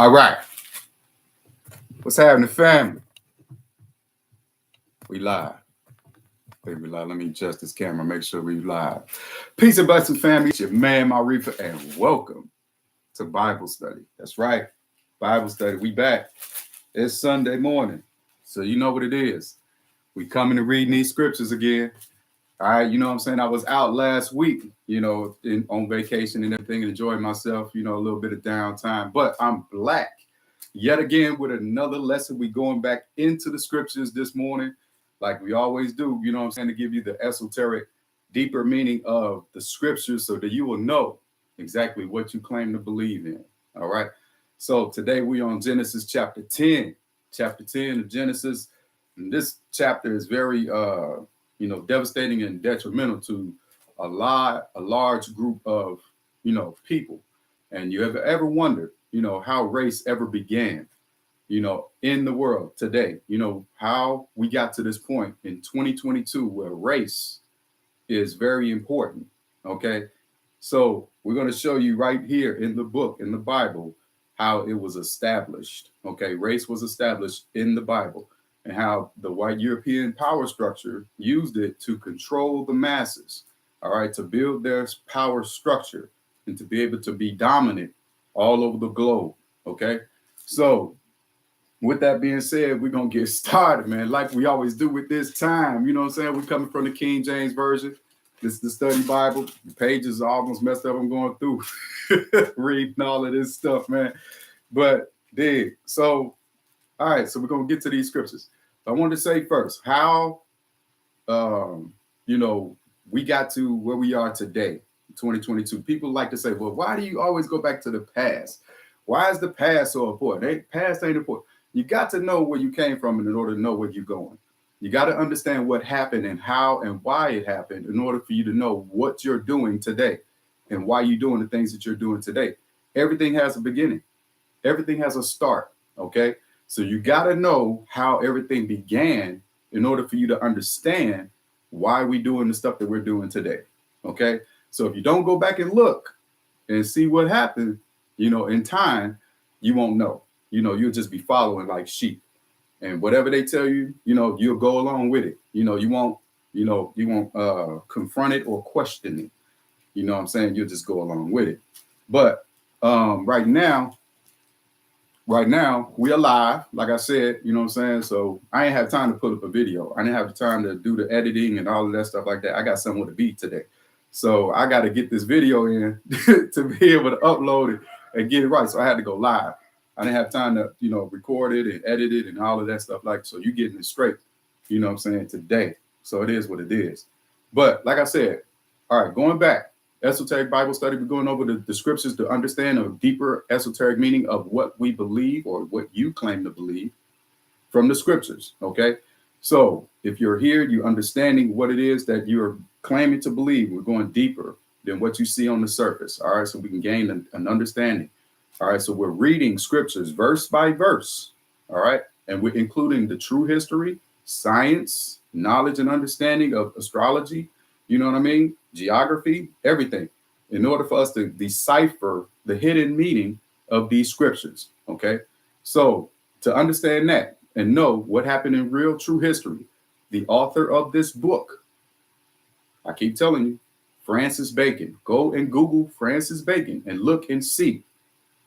All right. What's happening, family? We live. Baby live. Let me adjust this camera, make sure we live. Peace and blessings, family. It's your man, Marifa, and welcome to Bible study. That's right. Bible study. We back. It's Sunday morning. So you know what it is. We coming to read these scriptures again. All right, you know what I'm saying? I was out last week, on vacation and everything, and enjoying myself, a little bit of downtime. But I'm back yet again with another lesson. We going back into the scriptures this morning, like we always do, you know what I'm saying, to give you the esoteric, deeper meaning of the scriptures so that you will know exactly what you claim to believe in. All right. So today we're on Genesis chapter 10 of Genesis. And this chapter is very devastating and detrimental to a large group of, people. And you ever wondered, how race ever began, in the world today, how we got to this point in 2022 where race is very important. Okay. So we're going to show you right here in the book, in the Bible, how it was established. Okay. Race was established in the Bible, and how the white European power structure used it to control the masses, all right, to build their power structure and to be able to be dominant all over the globe, okay? So with that being said, we're going to get started, man, like we always do with this time. You know what I'm saying? We're coming from the King James Version. This is the study Bible. The pages are almost messed up. I'm going through reading all of this stuff, man. But dig. So, all right, so we're going to get to these scriptures. I wanted to say first how, we got to where we are today, 2022. People like to say, well, why do you always go back to the past? Why is the past so important? Past ain't important. You got to know where you came from in order to know where you're going. You got to understand what happened and how and why it happened in order for you to know what you're doing today and why you're doing the things that you're doing today. Everything has a beginning. Everything has a start, okay? So you got to know how everything began in order for you to understand why we're doing the stuff that we're doing today. Okay. So if you don't go back and look and see what happened, in time, you won't know. You'll just be following like sheep. And whatever they tell you, you'll go along with it. You won't confront it or question it. You know what I'm saying? You'll just go along with it. But right now, we alive, like I said, you know what I'm saying? So I ain't have time to put up a video. I didn't have the time to do the editing and all of that stuff like that. I got somewhere to be today. So I got to get this video in to be able to upload it and get it right. So I had to go live. I didn't have time to, record it and edit it and all of that stuff. So you getting it straight, you know what I'm saying, today. So it is what it is. But like I said, all right, going back. Esoteric Bible study, we're going over the scriptures to understand a deeper esoteric meaning of what we believe or what you claim to believe from the scriptures, okay? So if you're here, you're understanding what it is that you're claiming to believe. We're going deeper than what you see on the surface, all right? So we can gain an understanding, all right? So we're reading scriptures verse by verse, all right? And we're including the true history, science, knowledge and understanding of astrology, you know what I mean? Geography, everything, in order for us to decipher the hidden meaning of these scriptures, okay? So to understand that and know what happened in real true history, the author of this book, I keep telling you, Francis Bacon. Go and Google Francis Bacon and look and see.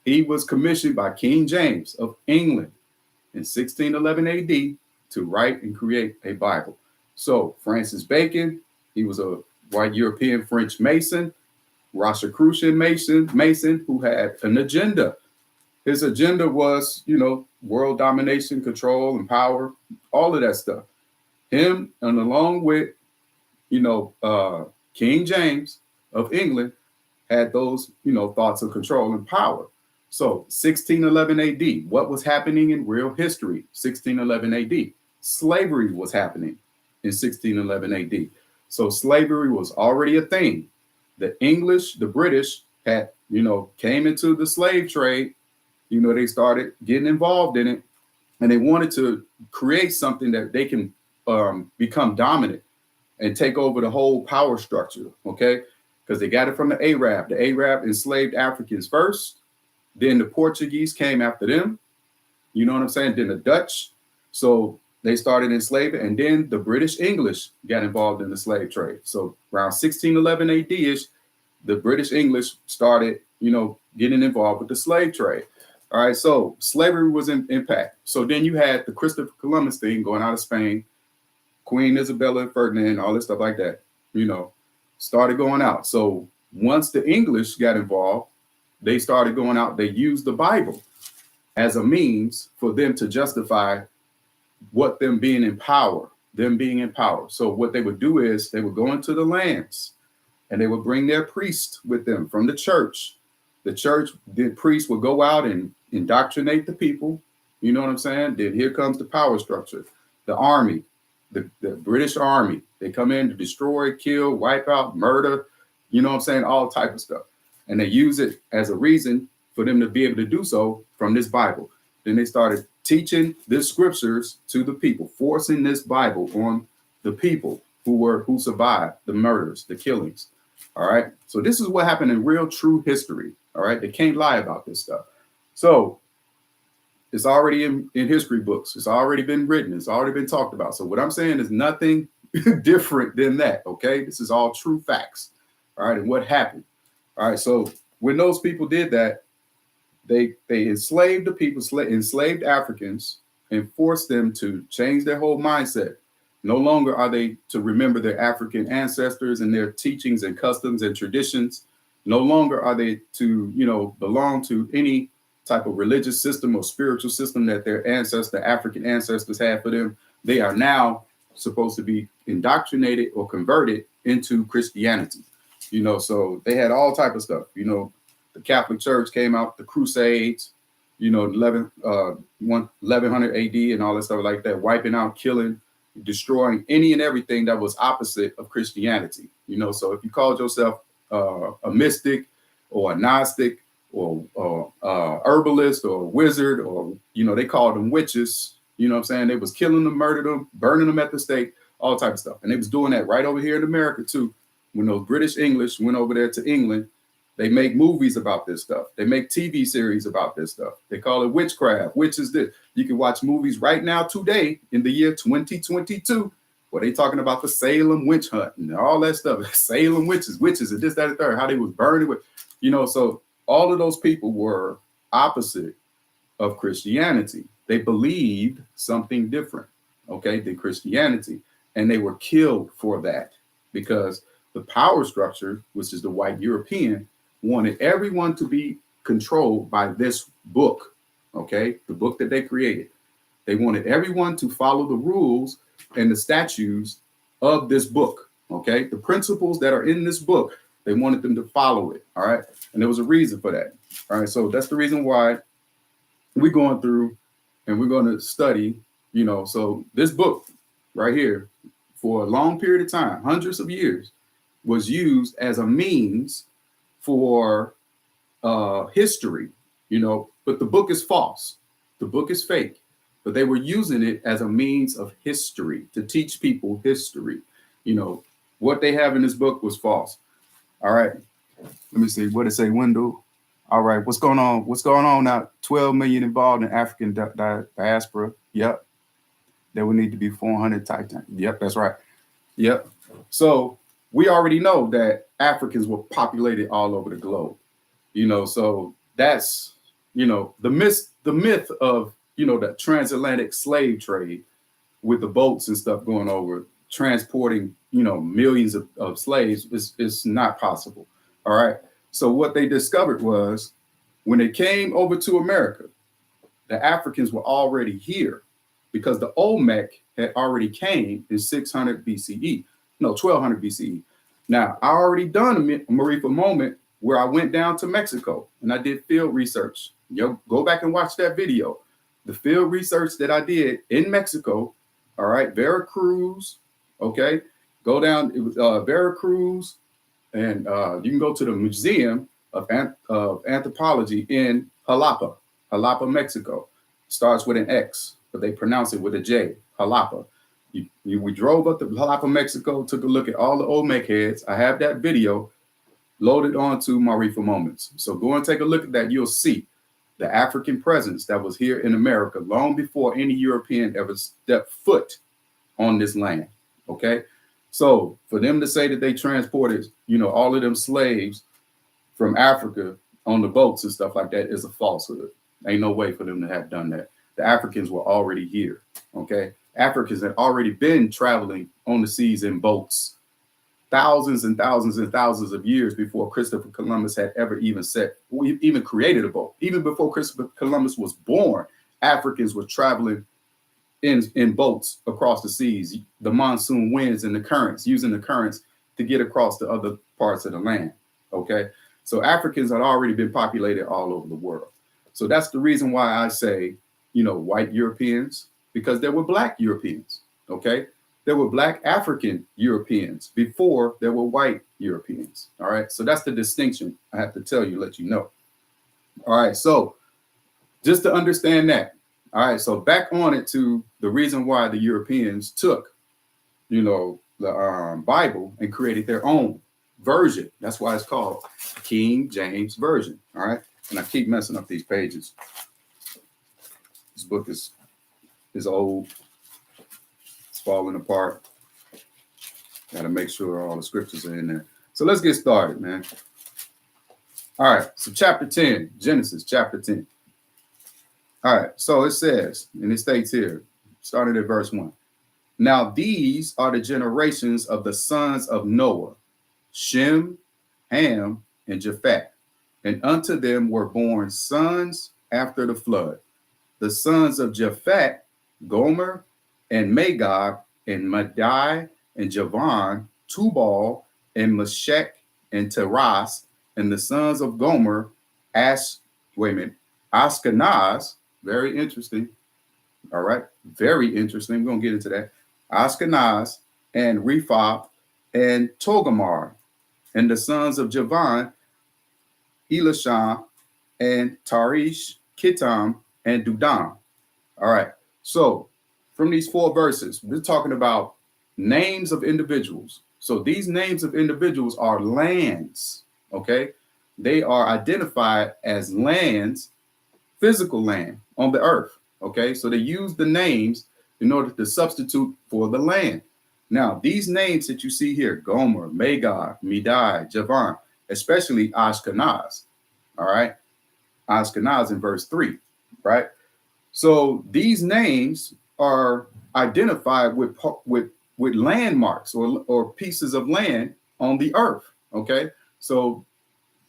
He was commissioned by King James of England in 1611 AD to write and create a Bible. So Francis Bacon, he was a white European French Mason, Rosicrucian Mason who had an agenda. His agenda was, world domination, control, and power, all of that stuff. Him, and along with, King James of England, had those, thoughts of control and power. So 1611 AD, what was happening in real history? 1611 AD, slavery was happening in 1611 AD. So slavery was already a thing. The English, the British had, came into the slave trade. They started getting involved in it, and they wanted to create something that they can become dominant and take over the whole power structure, okay? Because they got it from the Arab. The Arab enslaved Africans first. Then the Portuguese came after them. You know what I'm saying? Then the Dutch. So they started enslaving, and then the British English got involved in the slave trade. So around 1611 AD-ish, the British English started, getting involved with the slave trade. All right, so slavery was in impact. So then you had the Christopher Columbus thing going out of Spain, Queen Isabella and Ferdinand, all this stuff like that, started going out. So once the English got involved, they started going out. They used the Bible as a means for them to justify what them being in power. So what they would do is they would go into the lands and they would bring their priests with them from the church. The priests would go out and indoctrinate the people. You know what I'm saying? Then here comes the power structure. The army, the British army, they come in to destroy, kill, wipe out, murder, all type of stuff. And they use it as a reason for them to be able to do so from this Bible. Then they started teaching the scriptures to the people, forcing this Bible on the people who survived the murders, the killings. All right. So this is what happened in real, true history. All right. They can't lie about this stuff. So it's already in history books. It's already been written. It's already been talked about. So what I'm saying is nothing different than that. OK, this is all true facts. All right. And what happened? All right. So when those people did that, they enslaved the people, enslaved Africans, and forced them to change their whole mindset. No longer are they to remember their African ancestors and their teachings and customs and traditions. No longer are they to, belong to any type of religious system or spiritual system that their African ancestors had for them. They are now supposed to be indoctrinated or converted into Christianity. So they had all type of stuff. The Catholic Church came out, the Crusades, 1100 AD and all that stuff like that, wiping out, killing, destroying any and everything that was opposite of Christianity. So if you called yourself a mystic or a Gnostic or herbalist or a wizard, or, they called them witches, They was killing them, murdering them, burning them at the stake, all type of stuff. And they was doing that right over here in America, too. When those British English went over there to England, they make movies about this stuff. They make TV series about this stuff. They call it witchcraft. Which is this? You can watch movies right now today in the year 2022 where they talking about the Salem witch hunt and all that stuff. Salem witches and this, that, and third, how they was burning with, so all of those people were opposite of Christianity. They believed something different, than Christianity. And they were killed for that because the power structure, which is the white European, wanted everyone to be controlled by this book, the book that they created. They wanted everyone to follow the rules and the statutes of this book, the principles that are in this book. They wanted them to follow it, all right? And there was a reason for that, all right? So that's the reason why we're going through and we're going to study, so this book right here for a long period of time, hundreds of years, was used as a means for history, but the book is false. The book is fake, but they were using it as a means of history to teach people history. What they have in this book was false. All right. Let me see. What did it say? Window. All right. What's going on? What's going on now? 12 million involved in African diaspora. Yep. There would need to be 400 Titan. Yep. That's right. Yep. So we already know that Africans were populated all over the globe, so that's, the myth of, the transatlantic slave trade with the boats and stuff going over, transporting, millions of slaves is not possible. All right. So what they discovered was when they came over to America, the Africans were already here because the Olmec had already came in 600 BCE. No, 1200 BCE. Now, I already done a Marifa moment where I went down to Mexico and I did field research. Go back and watch that video. The field research that I did in Mexico, all right, Veracruz, go down, it was Veracruz, and you can go to the Museum of Anthropology in Jalapa, Mexico. Starts with an X, but they pronounce it with a J, Jalapa. We drove up to Jalapa, Mexico, took a look at all the Olmec heads. I have that video loaded onto my Reefer Moments. So go and take a look at that. You'll see the African presence that was here in America long before any European ever stepped foot on this land. Okay. So for them to say that they transported, all of them slaves from Africa on the boats and stuff like that is a falsehood. Ain't no way for them to have done that. The Africans were already here. Okay. Africans had already been traveling on the seas in boats thousands and thousands and thousands of years before Christopher Columbus had ever even created a boat. Even before Christopher Columbus was born, Africans were traveling in boats across the seas, the monsoon winds and the currents, using the currents to get across to other parts of the land. Okay. So Africans had already been populated all over the world. So that's the reason why I say, white Europeans, because there were black Europeans. Okay. There were black African Europeans before there were white Europeans. All right. So that's the distinction I have to tell you, let you know. All right. So just to understand that. All right. So back on it to the reason why the Europeans took, the Bible and created their own version. That's why it's called King James Version. All right. And I keep messing up these pages. This book is old. Falling apart. Got to make sure all the scriptures are in there. So let's get started, man. All right. So chapter 10, Genesis chapter 10. All right. So it says, and it states here, starting at verse 1. Now these are the generations of the sons of Noah, Shem, Ham, and Japheth. And unto them were born sons after the flood. The sons of Japheth, Gomer, and Magog, and Madai, and Javan, Tubal, and Meshech, and Teras, and the sons of Gomer, Ashkenaz, very interesting. All right, very interesting. We're going to get into that. Ashkenaz, and Rephath, and Togarmah, and the sons of Javan, Elishah, and Tarish, Kittam, and Dudam. All right, so from these 4 verses, we're talking about names of individuals. So these names of individuals are lands, okay? They are identified as lands, physical land on the earth, okay? So they use the names in order to substitute for the land. Now, these names that you see here, Gomer, Magog, Madai, Javan, especially Ashkenaz, all right? Ashkenaz in verse 3, right? So these names are identified with landmarks or pieces of land on the earth. Okay. So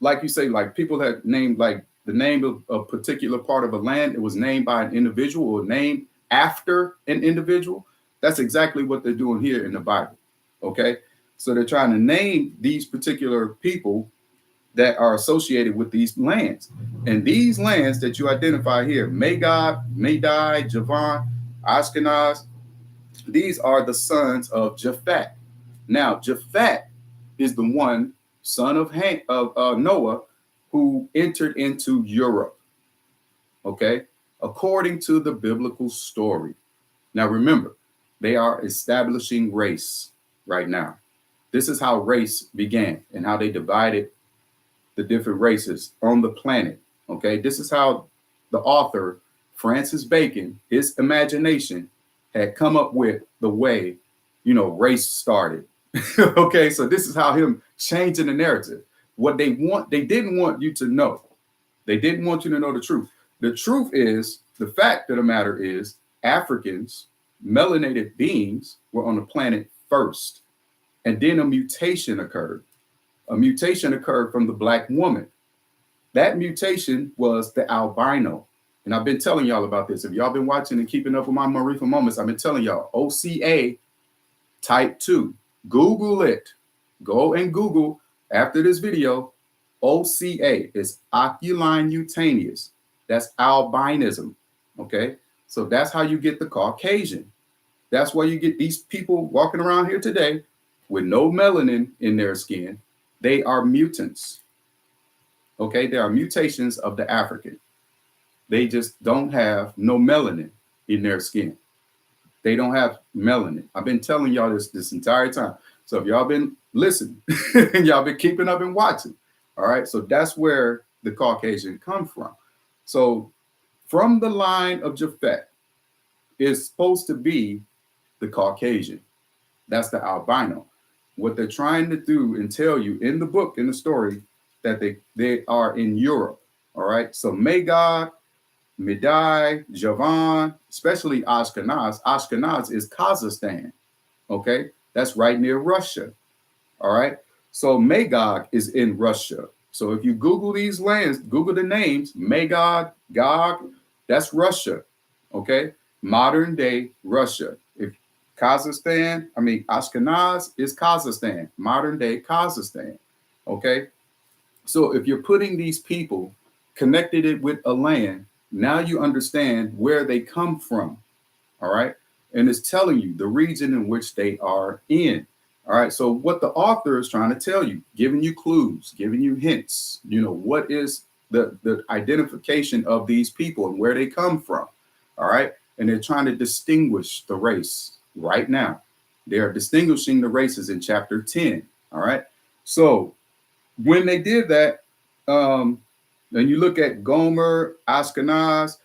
like you say, like people had named like the name of a particular part of a land. It was named by an individual or named after an individual. That's exactly what they're doing here in the Bible. Okay. So they're trying to name these particular people that are associated with these lands. And these lands that you identify here, Magog, Madai, Javan, Ashkenaz, these are the sons of Japheth. Now, Japheth is the one son of Noah who entered into Europe, okay, according to the biblical story. Now, remember, they are establishing race right now. This is how race began and how they divided the different races on the planet, okay? This is how the author, Francis Bacon, his imagination had come up with the way, race started. Okay, so this is how him changing the narrative. What they didn't want you to know. They didn't want you to know the truth. The truth is, the fact of the matter is, Africans, melanated beings, were on the planet first. And then a mutation occurred. A mutation occurred from the black woman. That mutation was the albino. And I've been telling y'all about this. If y'all been watching and keeping up with my Marifa Moments, I've been telling y'all, OCA type 2. Google it. Go and Google after this video. OCA is oculine cutaneous. That's albinism. Okay. So that's how you get the Caucasian. That's why you get these people walking around here today with no melanin in their skin. They are mutants. Okay. They are mutations of the African. They just don't have no melanin in their skin. They don't have melanin. I've been telling y'all this entire time. So if y'all been listening and y'all been keeping up and watching, all right. So that's where the Caucasian come from. So from the line of Japhet is supposed to be the Caucasian. That's the albino. What they're trying to do and tell you in the book, in the story, that they are in Europe. All right. So Magog, Medai, Javan, especially Ashkenaz. Ashkenaz is Kazakhstan. Okay. That's right near Russia. All right. So Magog is in Russia. So if you Google these lands, Google the names, Magog, Gog, that's Russia. Okay. Modern day Russia. If Kazakhstan, I mean, Ashkenaz is Kazakhstan, modern day Kazakhstan. Okay. So if you're putting these people, connected it with a land, now you understand where they come from. All right. And it's telling you the region in which they are in. All right. So what the author is trying to tell you, giving you clues, giving you hints, what is the identification of these people and where they come from. All right. And they're trying to distinguish the race right now. They are distinguishing the races in chapter 10. All right. So when they did that, and you look at Gomer, Ashkenaz,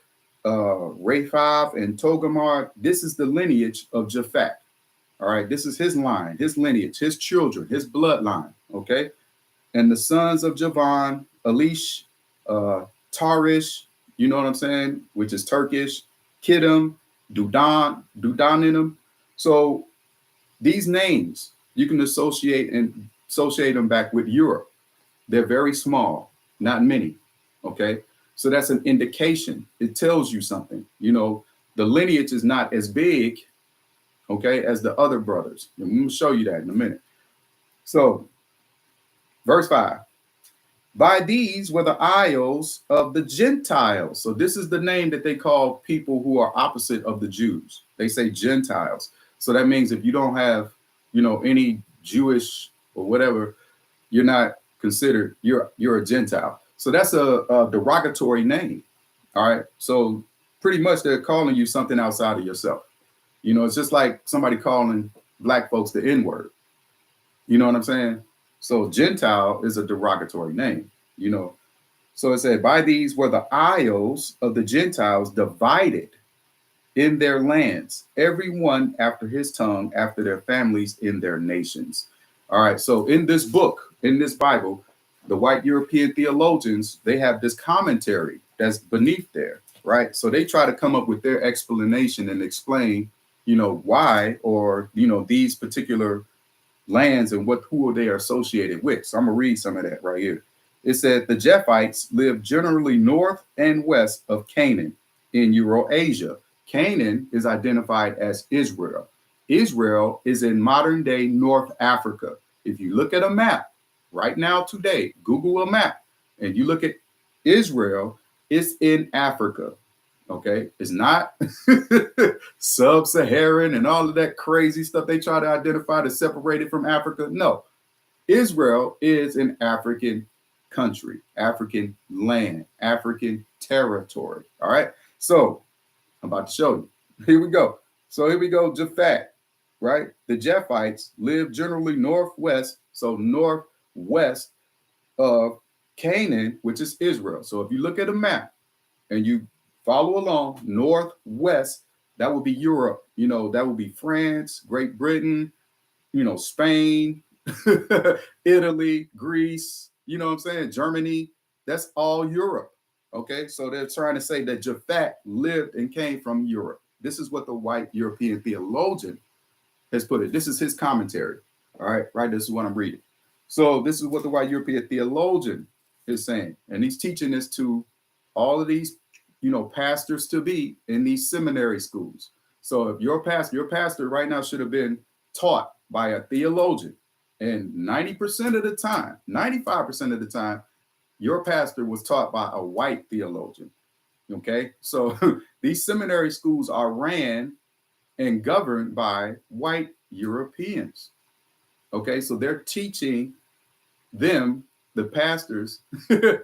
Raphath, and Togarmah, this is the lineage of Japhet. All right, this is his line, his lineage, his children, his bloodline. Okay, and the sons of Javan, Elish, Tarish, you know what I'm saying, which is Turkish, Kiddim, Dudanim. So these names you can associate them back with Europe. They're very small, not many. Okay. So that's an indication. It tells you something. The lineage is not as big, okay, as the other brothers. I'm going to show you that in a minute. So, verse 5. By these were the isles of the Gentiles. So this is the name that they call people who are opposite of the Jews. They say Gentiles. So that means if you don't have, any Jewish or whatever, you're not considered, you're a Gentile. So that's a derogatory name. All right. So pretty much they're calling you something outside of yourself. It's just like somebody calling black folks the N-word. You know what I'm saying? So Gentile is a derogatory name, So it said, by these were the isles of the Gentiles divided in their lands, everyone after his tongue, after their families, in their nations. All right. So in this book, in this Bible, the white European theologians, they have this commentary that's beneath there, right? So they try to come up with their explanation and explain, why, or, these particular lands and who they are associated with. So I'm going to read some of that right here. It said the Japhites lived generally north and west of Canaan in Eurasia. Canaan is identified as Israel. Israel is in modern day North Africa. If you look at a map right now today, Google a map, and you look at Israel, it's in Africa. Okay, it's not sub-Saharan and all of that crazy stuff they try to identify to separate it from Africa. No, Israel is an African country, African land, African territory. All right, so I'm about to show you. Here we go. So here we go, Japhet, right? The Japhites live generally northwest, so northwest of Canaan, which is Israel. So if you look at a map and you follow along northwest, that would be Europe. That would be France, Great Britain, Spain, Italy, Greece, you know what I'm saying? Germany, that's all Europe. Okay, so they're trying to say that Japhet lived and came from Europe. This is what the white European theologian has put it. This is his commentary. All right, right? This is what I'm reading. So this is what the white European theologian is saying. And he's teaching this to all of these, pastors to be in these seminary schools. So if your pastor right now should have been taught by a theologian. And 90% of the time, 95% of the time, your pastor was taught by a white theologian. Okay, so these seminary schools are ran and governed by white Europeans. Okay, so they're teaching them, the pastors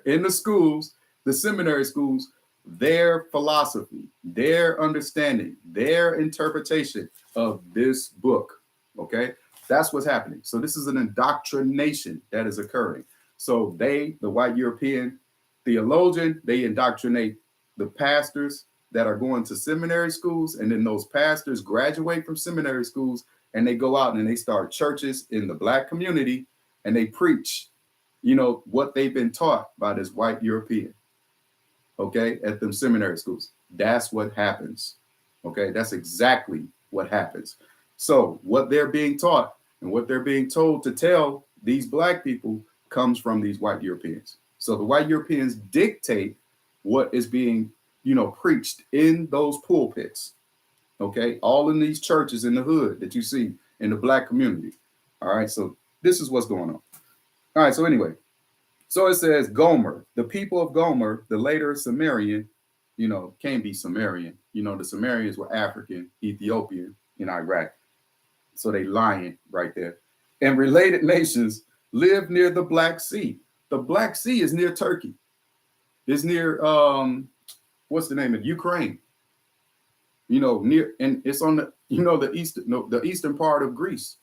in the schools, the seminary schools, their philosophy, their understanding, their interpretation of this book. Okay, that's what's happening. So this is an indoctrination that is occurring. So the white European theologian, they indoctrinate the pastors that are going to seminary schools, and then those pastors graduate from seminary schools and they go out and they start churches in the Black community and they preach, what they've been taught by this white European, okay, at them seminary schools. That's what happens. Okay, that's exactly what happens. So what they're being taught and what they're being told to tell these Black people comes from these white Europeans. So the white Europeans dictate what is being, preached in those pulpits. Okay, all in these churches in the hood that you see in the Black community. All right, so this is what's going on. All right, so anyway, so it says Gomer, the people of Gomer, the later Sumerian, can't be Sumerian. The Sumerians were African, Ethiopian in Iraq. So they lying right there. And related nations live near the Black Sea. The Black Sea is near Turkey. It's near, what's the name of it? Ukraine. Near, and it's on the, the eastern part of Greece.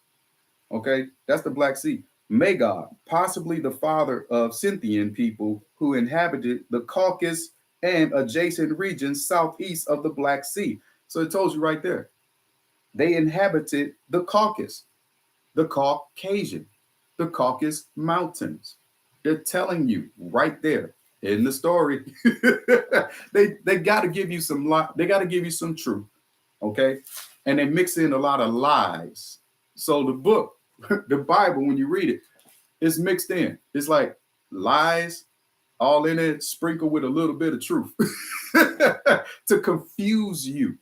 Okay, that's the Black Sea. Magog, possibly the father of Scythian people who inhabited the Caucasus and adjacent regions southeast of the Black Sea. So it tells you right there. They inhabited the Caucasus, the Caucasian, the Caucasus Mountains. They're telling you right there in the story. they got to give you some they got to give you some truth, okay? And they mix in a lot of lies. So the book, the Bible, when you read it, it's mixed in. It's like lies all in it, sprinkled with a little bit of truth to confuse you.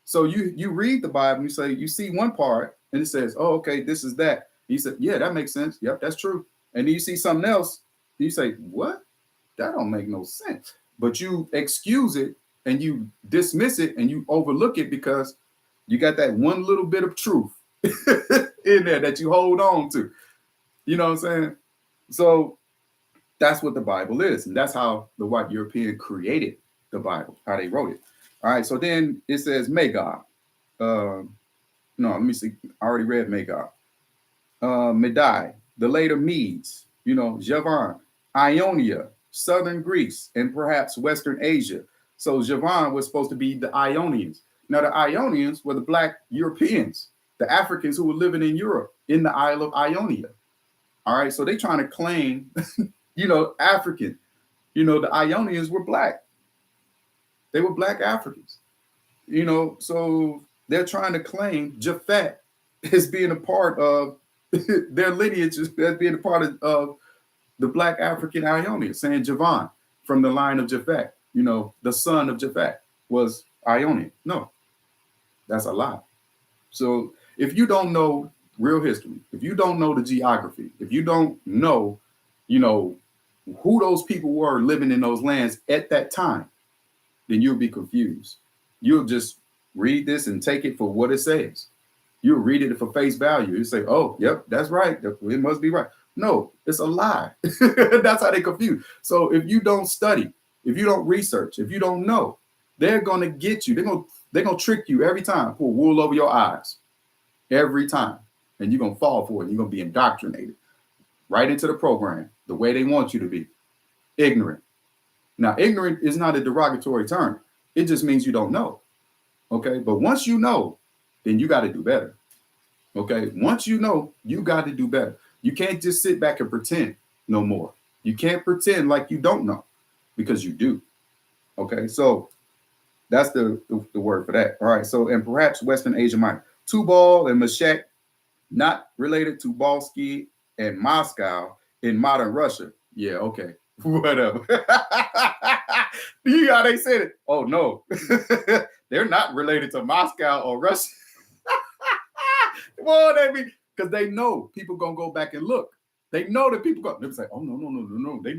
So you read the Bible and you see one part and it says, oh, okay, this is that. He said, yeah, that makes sense. Yep, that's true. And then you see something else. You say, what? That don't make no sense. But you excuse it and you dismiss it and you overlook it because you got that one little bit of truth in there that you hold on to. You know what I'm saying? So that's what the Bible is. And that's how the white European created the Bible, how they wrote it. All right. So then it says Magog. No, let me see. I already read Magog. Medai, the later Medes, Javan, Ionia, southern Greece, and perhaps Western Asia. So Javan was supposed to be the Ionians. Now, the Ionians were the Black Europeans, the Africans who were living in Europe, in the Isle of Ionia. All right, so they trying to claim, African. The Ionians were Black. They were Black Africans. So they're trying to claim Japhet as being a part of their lineage, as being a part of the Black African Ionians, saying Javan from the line of Japhet, the son of Japhet was Ionian. No, that's a lie. So if you don't know real history, if you don't know the geography, if you don't know, who those people were living in those lands at that time, then you'll be confused. You'll just read this and take it for what it says. You'll read it for face value. You say, oh, yep, that's right. It must be right. No, it's a lie. That's how they confuse. So if you don't study, if you don't research, if you don't know, they're going to get you. They're going to trick you every time, pull wool over your eyes every time. And you're going to fall for it. You're going to be indoctrinated right into the program the way they want you to be. Ignorant. Now, ignorant is not a derogatory term. It just means you don't know. Okay. But once you know, then you got to do better. Okay. Once you know, you got to do better. You can't just sit back and pretend no more. You can't pretend like you don't know because you do. Okay. So that's the word for that. All right. So, and perhaps Western Asia Minor. Tubal and Meshech, not related to Balsky and Moscow in modern Russia. Yeah. Okay. Whatever. You know how they said it? Oh, no. They're not related to Moscow or Russia. Well, because they know people gonna go back and look. They know that people go. They say, "Oh no, they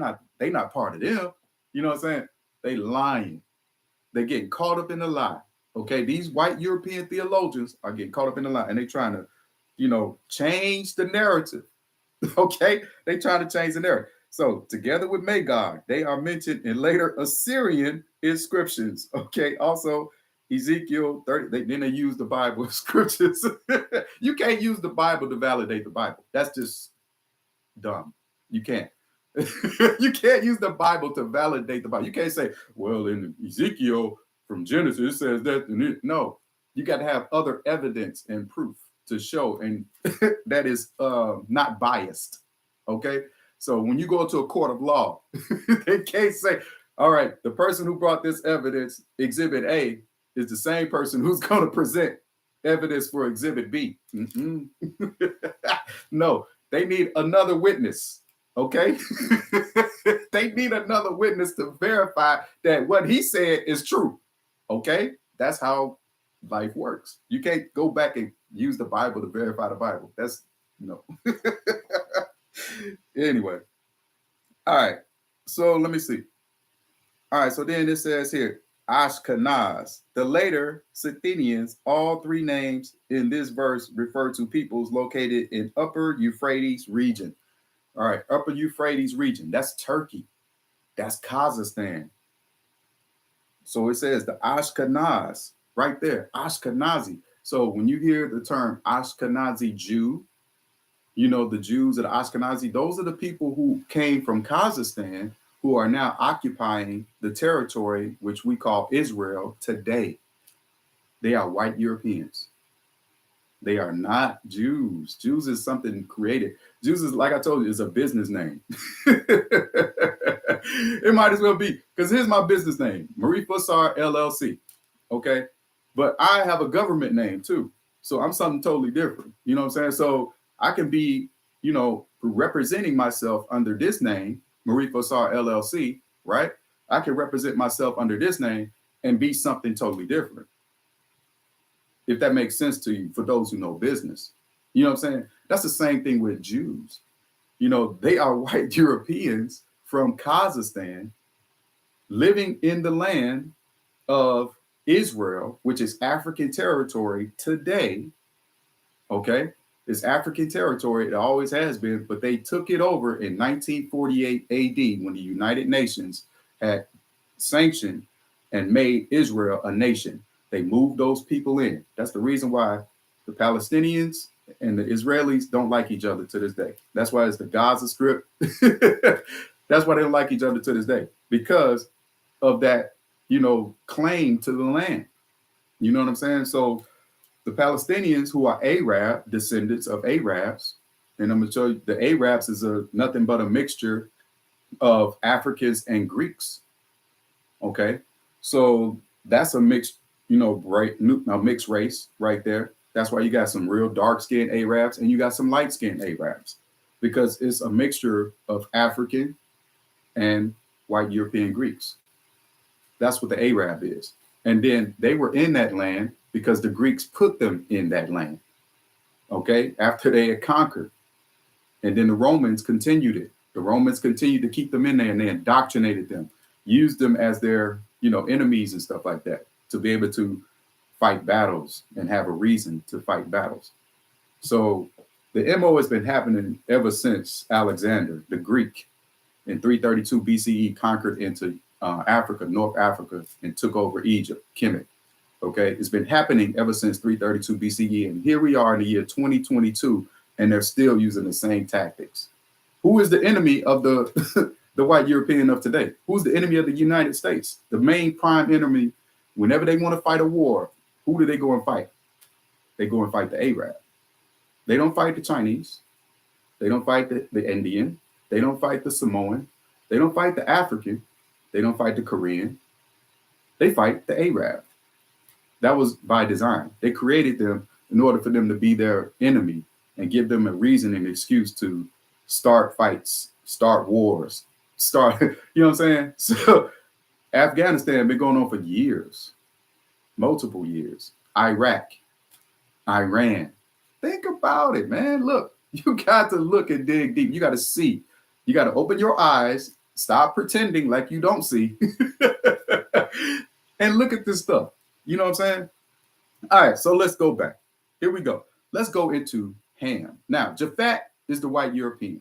not part of them." You know what I'm saying? They lying. They getting caught up in the lie. Okay, these white European theologians are getting caught up in the lie, and they trying to, change the narrative. Okay, they trying to change the narrative. So together with Magog, they are mentioned in later Assyrian inscriptions. Okay, also Ezekiel 30. Then they use the Bible scriptures. You can't use the Bible to validate the Bible. That's just dumb. You can't. You can't use the Bible to validate the Bible. You can't say, well, in Ezekiel from Genesis, it says that. No, you got to have other evidence and proof to show, and that is not biased. Okay. So when you go to a court of law, they can't say, all right, the person who brought this evidence, Exhibit A, is the same person who's going to present evidence for Exhibit B. No, they need another witness. Okay. They need another witness to verify that what he said is true. Okay. That's how life works. You can't go back and use the Bible to verify the Bible. That's no. Anyway. All right. So let me see. All right. So then it says here, Ashkenaz. The later Scythians, all three names in this verse refer to peoples located in Upper Euphrates region. All right, Upper Euphrates region. That's Turkey. That's Kazakhstan. So it says the Ashkenaz right there, Ashkenazi. So when you hear the term Ashkenazi Jew, you know, the Jews of the Ashkenazi, those are the people who came from Kazakhstan who are now occupying the territory which we call Israel today. They are white Europeans. They are not Jews. Jews is something created. Jews is, like I told you, is a business name. It might as well be, because here's my business name, Marie Fussar LLC. Okay. But I have a government name too. So I'm something totally different. You know what I'm saying? So I can be, you know, representing myself under this name, Marie Fussar LLC, right? I can represent myself under this name and be something totally different. If that makes sense to you, for those who know business. You know what I'm saying? That's the same thing with Jews. You know, they are white Europeans from Kazakhstan living in the land of Israel, which is African territory today. Okay? It's African territory. It always has been, but they took it over in 1948 AD when the United Nations had sanctioned and made Israel a nation. They moved those people in. That's the reason why the Palestinians and the Israelis don't like each other to this day. That's why it's the Gaza Strip. That's why they don't like each other to this day, because of that, you know, claim to the land. You know what I'm saying? So the Palestinians, who are Arab, descendants of Arabs, and I'm going to show you the Arabs is nothing but a mixture of Africans and Greeks. Okay. So that's a mixed, you know, a mixed race right there. That's why you got some real dark-skinned Arabs and you got some light-skinned Arabs, because it's a mixture of African and white European Greeks. That's what the Arab is. And then they were in that land because the Greeks put them in that land, okay, after they had conquered. And then the Romans continued it. The Romans continued to keep them in there, and they indoctrinated them, used them as their, you know, enemies and stuff like that, to be able to fight battles and have a reason to fight battles. So the MO has been happening ever since Alexander, the Greek, in 332 BCE conquered into Africa, North Africa, and took over Egypt, Kemet. Okay, it's been happening ever since 332 BCE, and here we are in the year 2022, and they're still using the same tactics. Who is the enemy of the the white European of today? Who's the enemy of the United States? The main prime enemy, whenever they want to fight a war, who do they go and fight? They go and fight the Arab. They don't fight the Chinese. They don't fight the Indian. They don't fight the Samoan. They don't fight the African. They don't fight the Korean. They fight the Arab. That was by design. They created them in order for them to be their enemy and give them a reason and excuse to start fights, start wars, start, you know what I'm saying? So Afghanistan been going on for years, multiple years. Iraq, Iran. Think about it, man. Look, you got to look and dig deep. You got to see. You got to open your eyes, stop pretending like you don't see, and look at this stuff. You know what I'm saying? All right, so let's go back. Here we go. Let's go into Ham. Now, Japhet is the white European,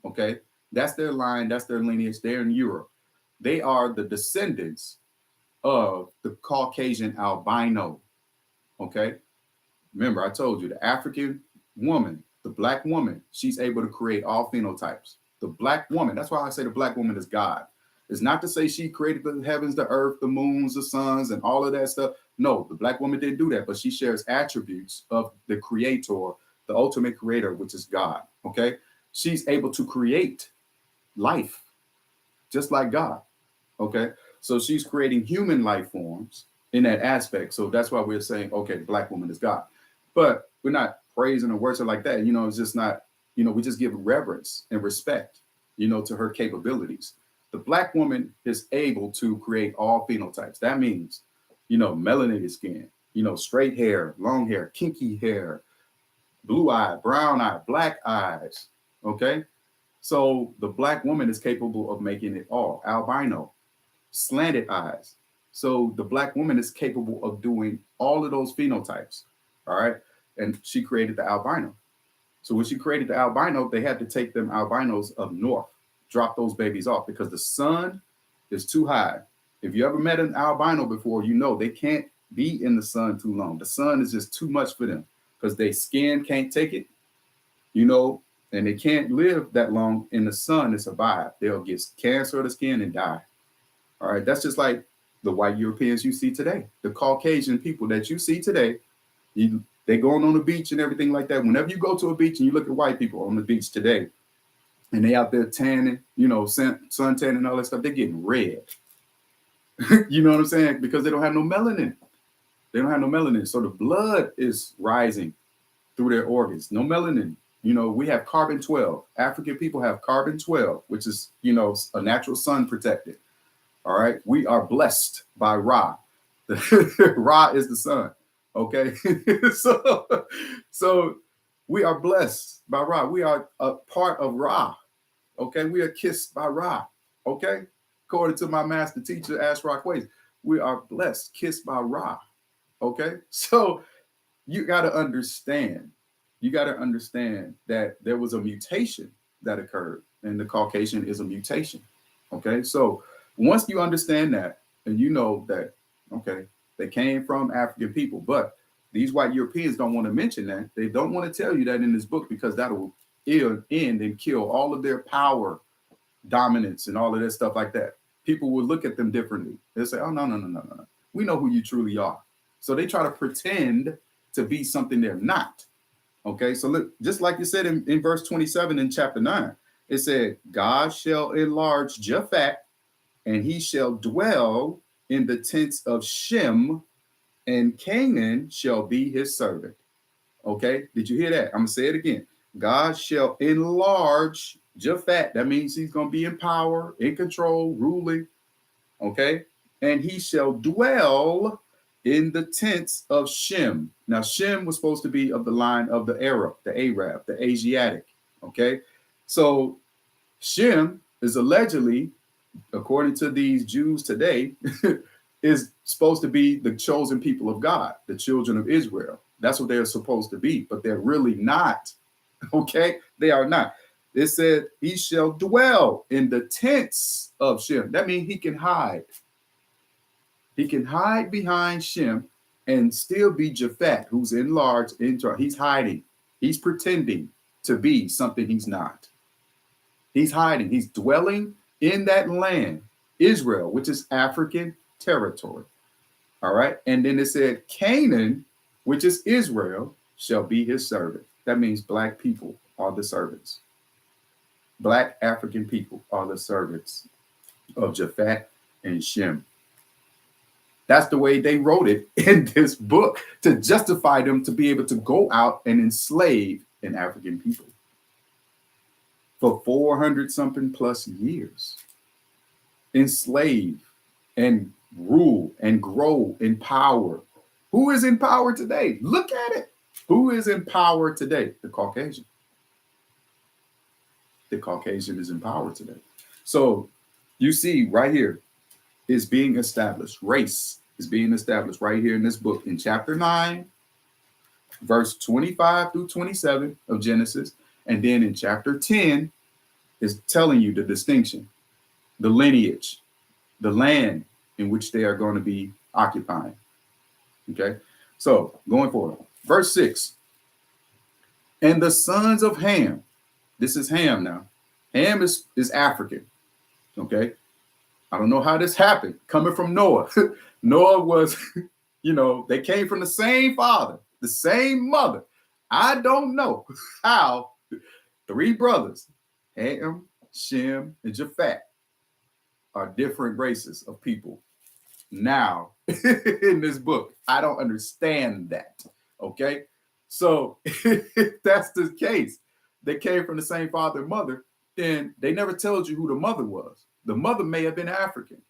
okay? That's their line. That's their lineage. They're in Europe. They are the descendants of the Caucasian albino, okay? Remember, I told you, the African woman, the black woman, she's able to create all phenotypes. The black woman, that's why I say the black woman is God. It's not to say she created the heavens, the earth, the moons, the suns, and all of that stuff. No, the black woman didn't do that, but she shares attributes of the creator, the ultimate creator, which is God. Okay. She's able to create life just like God. Okay. So she's creating human life forms in that aspect. So that's why we're saying, okay, the black woman is God. But we're not praising or worship like that. It's just not, we just give reverence and respect, to her capabilities. The black woman is able to create all phenotypes. That means, melanated skin, straight hair, long hair, kinky hair, blue eye, brown eye, black eyes. Okay. So the black woman is capable of making it all. Albino, slanted eyes. So the black woman is capable of doing all of those phenotypes. All right. And she created the albino. So when she created the albino, they had to take them albinos up north, drop those babies off because the sun is too high. If you ever met an albino before, they can't be in the sun too long. The sun is just too much for them because their skin can't take it, and they can't live that long in the sun to survive. They'll get cancer of the skin and die. All right. That's just like the white Europeans you see today, the Caucasian people that you see today. They're going on the beach and everything like that. Whenever you go to a beach and you look at white people on the beach today, and they out there tanning, sun tanning and all that stuff, they're getting red. You know what I'm saying? Because they don't have no melanin. They don't have no melanin. So the blood is rising through their organs. No melanin. We have carbon 12. African people have carbon 12, which is, a natural sun protected. All right. We are blessed by Ra. Ra is the sun. Okay. so we are blessed by Ra. We are a part of Ra. Okay. We are kissed by Ra. Okay. According to my master teacher, Ash Rockways, we are blessed, kissed by Ra. Okay. So you got to understand that there was a mutation that occurred, and the Caucasian is a mutation. Okay. So once you understand that, and that, okay, they came from African people, but these white Europeans don't want to mention that. They don't want to tell you that in this book because that will end and kill all of their power, dominance, and all of that stuff like that. People will look at them differently. They'll say, oh, no. We know who you truly are. So they try to pretend to be something they're not. Okay, so look, just like you said in verse 27 in chapter 9, it said, God shall enlarge Japhet, and he shall dwell in the tents of Shem, and Canaan shall be his servant. Okay, did you hear that? I'm going to say it again. God shall enlarge Japhet. That means he's going to be in power, in control, ruling. Okay, and he shall dwell in the tents of Shem. Now, Shem was supposed to be of the line of the Arab, the Asiatic. Okay, so Shem is allegedly, according to these Jews today, is supposed to be the chosen people of God, the children of Israel. That's what they're supposed to be, but they're really not. Okay, they are not. It said he shall dwell in the tents of Shem. That means he can hide. He can hide behind Shem and still be Japhet, who's enlarged. He's hiding. He's pretending to be something he's not. He's hiding. He's dwelling in that land, Israel, which is African territory. All right. And then it said Canaan, which is Israel, shall be his servant. That means black people are the servants. Black African people are the servants of Japhet and Shem. That's the way they wrote it in this book, to justify them to be able to go out and enslave an African people for 400 something plus years. Enslave and rule and grow in power. Who is in power today? Look at it. Who is in power today? The Caucasian. The Caucasian is in power today. So you see right here is being established. Race is being established right here in this book in chapter 9, verse 25 through 27 of Genesis. And then in chapter 10 is telling you the distinction, the lineage, the land in which they are going to be occupying. Okay, so going forward, verse 6. And the sons of Ham, this is Ham now. Ham is African. Okay. I don't know how this happened. Coming from Noah. Noah was, they came from the same father, the same mother. I don't know how three brothers, Ham, Shem, and Japheth, are different races of people now in this book. I don't understand that. Okay. So if that's the case, they came from the same father and mother, then they never told you who the mother was. The mother may have been African.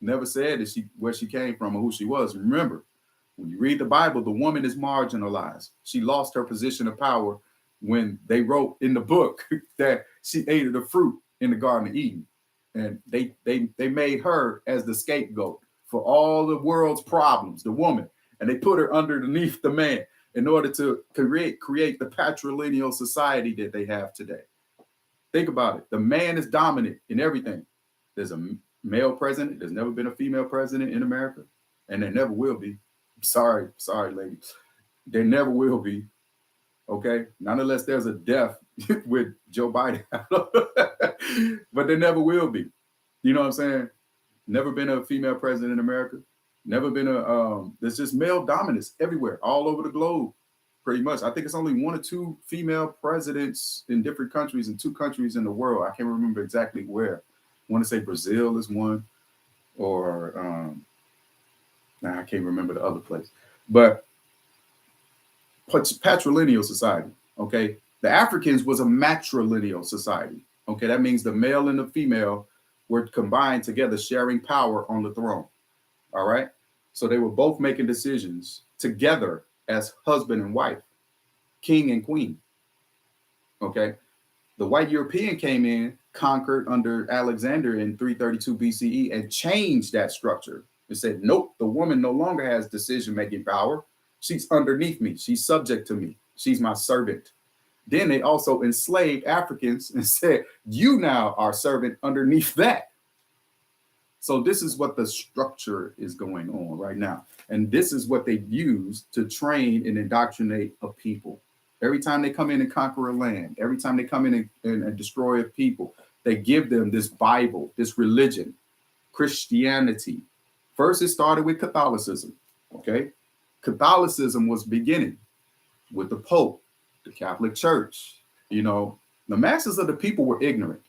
Never said that where she came from or who she was. Remember, when you read the Bible, the woman is marginalized. She lost her position of power when they wrote in the book that she ate of the fruit in the Garden of Eden. And they made her as the scapegoat for all the world's problems, the woman. And they put her underneath the man in order to create the patrilineal society that they have today. Think about it. The man is dominant in everything. There's a male president. There's never been a female president in America. And there never will be. Sorry, ladies. There never will be. Okay? Not unless there's a death with Joe Biden. But there never will be. You know what I'm saying? Never been a female president in America. Never been there's just male dominance everywhere, all over the globe, pretty much. I think it's only one or two female presidents in different countries and 2 countries in the world. I can't remember exactly where. I want to say Brazil is one, or I can't remember the other place. But patrilineal society, okay? The Africans was a matrilineal society, okay? That means the male and the female were combined together, sharing power on the throne, all right? So they were both making decisions together as husband and wife, king and queen, okay? The white European came in, conquered under Alexander in 332 BCE and changed that structure. It said, nope, the woman no longer has decision-making power. She's underneath me. She's subject to me. She's my servant. Then they also enslaved Africans and said, you now are servant underneath that. So this is what the structure is going on right now. And this is what they use to train and indoctrinate a people. Every time they come in and conquer a land, every time they come in and destroy a people, they give them this Bible, this religion, Christianity. First, it started with Catholicism, okay? Catholicism was beginning with the Pope, the Catholic Church. The masses of the people were ignorant.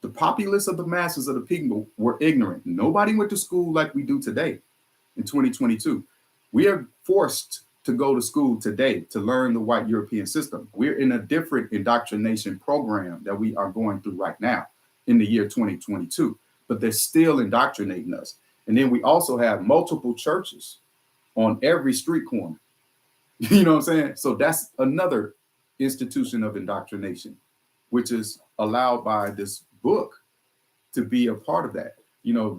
The populace of the masses of the people were ignorant. Nobody went to school like we do today in 2022. We are forced to go to school today to learn the white European system. We're in a different indoctrination program that we are going through right now in the year 2022, but they're still indoctrinating us. And then we also have multiple churches on every street corner. You know what I'm saying? So that's another institution of indoctrination, which is allowed by this book to be a part of that.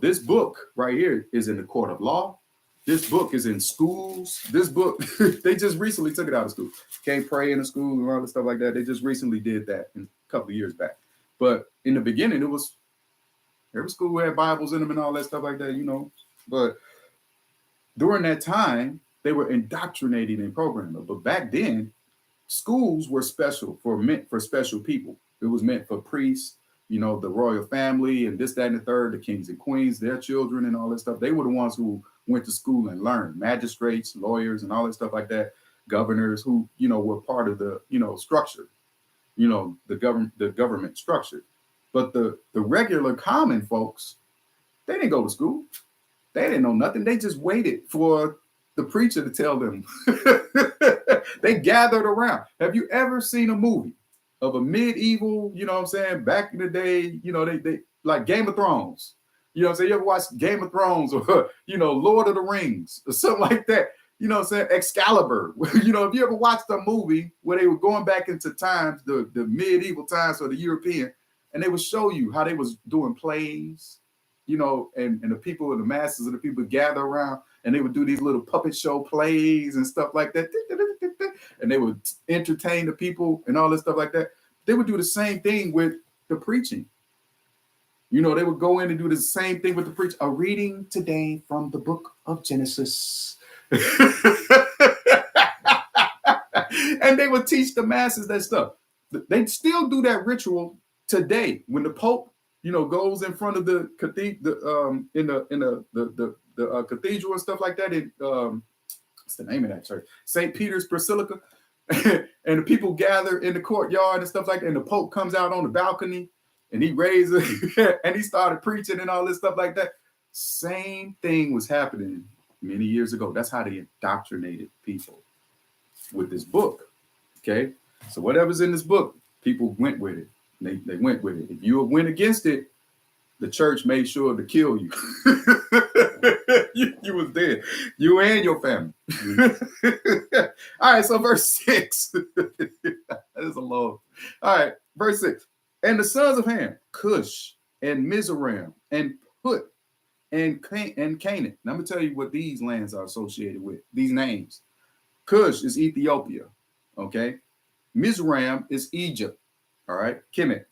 This book right here is in the court of law. This book is in schools. This book, they just recently took it out of school. Can't pray in the school and all this stuff like that. They just recently did that a couple of years back. But in the beginning, it was every school had Bibles in them and all that stuff like that, But during that time, they were indoctrinating and programming. But back then, schools were meant for special people. It was meant for priests, the royal family and this, that, and the third, the kings and queens, their children and all that stuff. They were the ones who went to school and learned. Magistrates, lawyers, and all that stuff like that. Governors who, were part of the, structure, the government structure. But the regular common folks, they didn't go to school. They didn't know nothing. They just waited for the preacher to tell them. They gathered around. Have you ever seen a movie of a medieval, back in the day, they like Game of Thrones? You ever watch Game of Thrones or, Lord of the Rings or something like that? Excalibur. If you ever watched a movie where they were going back into times, the medieval times or the European, and they would show you how they was doing plays, and the people and the masses of the people gather around and they would do these little puppet show plays and stuff like that. And they would entertain the people and all this stuff like that. They would do the same thing with the preaching. They would go in and do the same thing with the preach. A reading today from the book of Genesis. And they would teach the masses that stuff. They still do that ritual today when the Pope, goes in front of the cathedral, the cathedral and stuff like that. What's the name of that church? St. Peter's Basilica. And the people gather in the courtyard and stuff like that. And the Pope comes out on the balcony and he raises and he started preaching and all this stuff like that. Same thing was happening many years ago. That's how they indoctrinated people with this book. Okay. So whatever's in this book, people went with it. They went with it. If you went against it, the church made sure to kill you. you was dead. You and your family. All right, so verse 6. That is a long. All right, verse 6. And the sons of Ham, Cush, and Mizraim, and Put, and Canaan. Now, I'm going to tell you what these lands are associated with. These names. Cush is Ethiopia. Okay. Mizraim is Egypt. All right. Kemet.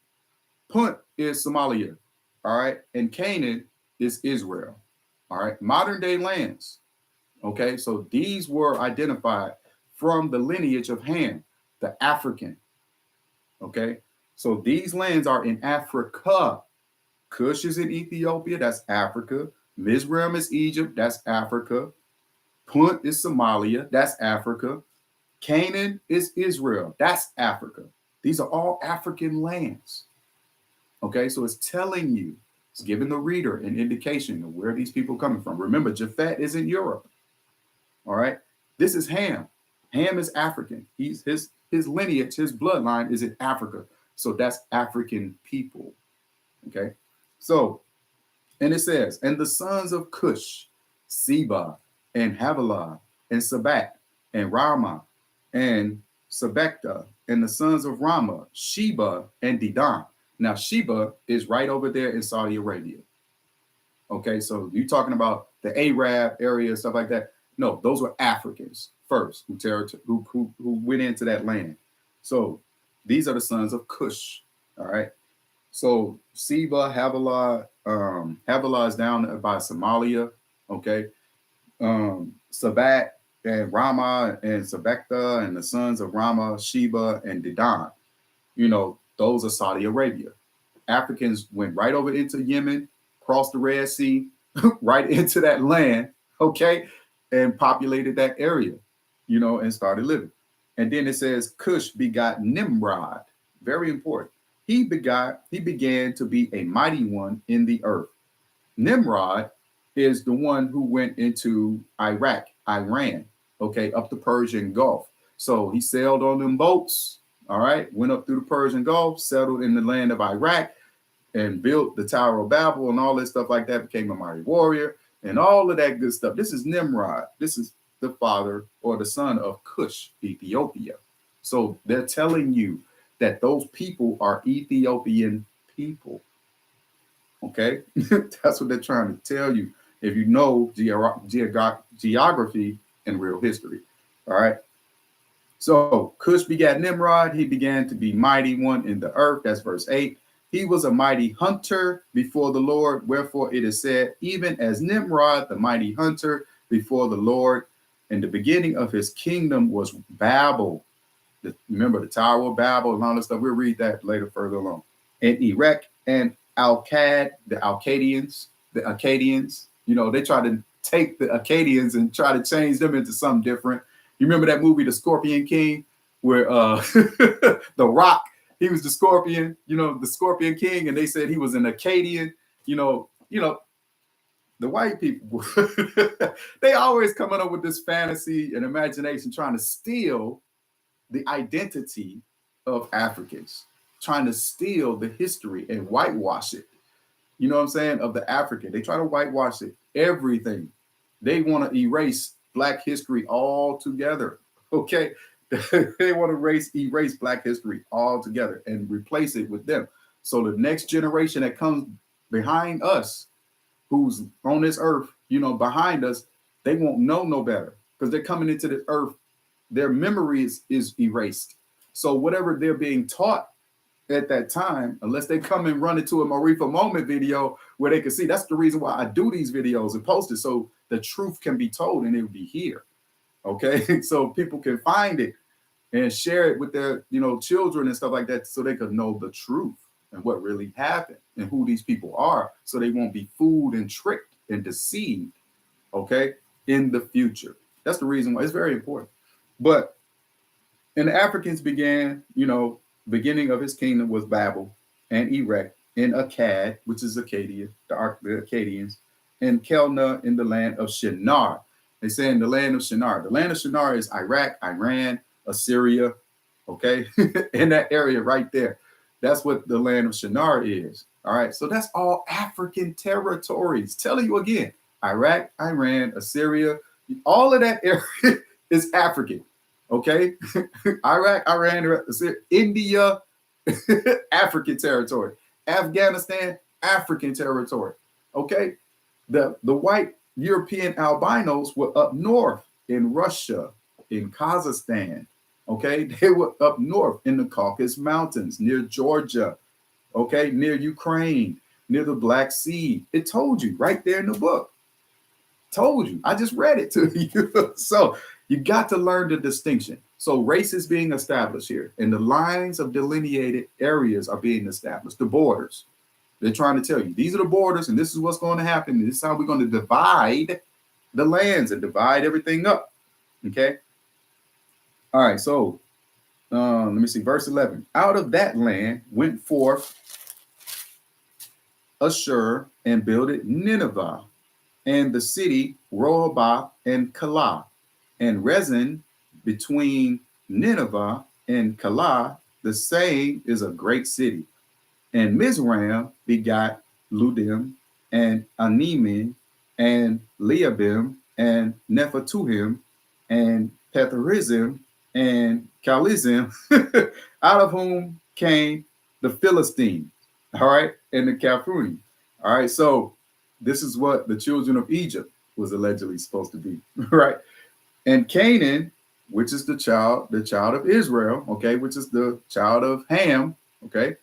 Punt is Somalia. All right. And Canaan is Israel. All right. Modern day lands. Okay. So these were identified from the lineage of Ham, the African. Okay. So these lands are in Africa. Cush is in Ethiopia. That's Africa. Mizraim is Egypt. That's Africa. Punt is Somalia. That's Africa. Canaan is Israel. That's Africa. These are all African lands. Okay, so it's telling you, it's giving the reader an indication of where these people are coming from. Remember, Japhet is in Europe. All right, this is Ham. Ham is African. His lineage, his bloodline is in Africa. So that's African people. Okay, so, and it says, and the sons of Cush, Seba, and Havilah, and Sabat, and Ramah, and Sabekta, and the sons of Ramah, Sheba, and Dedan. Now, Sheba is right over there in Saudi Arabia. Okay, so you're talking about the Arab area, stuff like that. No, those were Africans first who went into that land. So these are the sons of Cush. All right. So Seba, Havilah, Havilah is down by Somalia. Okay. Sabat and Ramah and Sabekta and the sons of Ramah, Sheba, and Dedan. Those are Saudi Arabia. Africans went right over into Yemen, crossed the Red Sea, right into that land, okay, and populated that area, and started living. And then it says Cush begot Nimrod. Very important. He began to be a mighty one in the earth. Nimrod is the one who went into Iran, okay, up the Persian Gulf. So he sailed on them boats, all right, went up through the Persian Gulf, settled in the land of Iraq, and built the Tower of Babel and all this stuff like that, became a mighty warrior and all of that good stuff. This is Nimrod. This is the father or the son of Cush, Ethiopia. So they're telling you that those people are Ethiopian people. Okay, that's what they're trying to tell you if you know geography and real history. All right. So Cush begat Nimrod. He began to be mighty one in the earth. That's verse 8. He was a mighty hunter before the Lord. Wherefore it is said, even as Nimrod, the mighty hunter before the Lord. And the beginning of his kingdom was Babel. Remember the Tower of Babel and all this stuff. We'll read that later further along. And Erech and Akkad, the Akkadians, they try to take the Akkadians and try to change them into something different. You remember that movie, The Scorpion King, where The Rock, he was the Scorpion, the Scorpion King, and they said he was an Akkadian, the white people, they always coming up with this fantasy and imagination, trying to steal the identity of Africans, trying to steal the history and whitewash it. You know what I'm saying? Of the African. They try to whitewash it. Everything. They want to erase Black history altogether. Okay. They want to erase Black history altogether and replace it with them. So the next generation that comes behind us, who's on this earth, behind us, they won't know no better because they're coming into this earth. Their memory is erased. So whatever they're being taught at that time, unless they come and run into a Marifa Moment video where they can see, that's the reason why I do these videos and post it, so the truth can be told and it will be here. Okay. So people can find it and share it with their, children and stuff like that, so they could know the truth and what really happened and who these people are, so they won't be fooled and tricked and deceived, okay, in the future. That's the reason why it's very important. But and the Africans began, beginning of his kingdom was Babel and Erech and Akkad, which is Acadia, the Akkadians, and Kelna in the land of Shinar. They say in the land of Shinar. The land of Shinar is Iraq, Iran, Assyria, okay? In that area right there. That's what the land of Shinar is. All right. So that's all African territories. Telling you again, Iraq, Iran, Assyria, all of that area is African. Okay. Iraq, Iran, Assyria, India, African territory. Afghanistan, African territory. Okay. The white European albinos were up north in Russia, in Kazakhstan. Okay. They were up north in the Caucasus Mountains, near Georgia. Okay. Near Ukraine, near the Black Sea. It told you right there in the book. Told you. I just read it to you. So you got to learn the distinction. So race is being established here, and the lines of delineated areas are being established, the borders. They're trying to tell you, these are the borders, and this is what's going to happen. This is how we're going to divide the lands and divide everything up. Okay. All right. So let me see. Verse 11. Out of that land went forth Ashur and builded Nineveh, and the city Rehoboth and Calah, and Rezin between Nineveh and Calah, the same is a great city. And Mizraim begot Ludim and Animim and Leabim and Nephatuhim and Petharizim and Calizim, out of whom came the Philistines, all right, and the Caphurim. All right, so this is what the children of Egypt was allegedly supposed to be, right? And Canaan, which is the child of Israel, okay, which is the child of Ham, okay.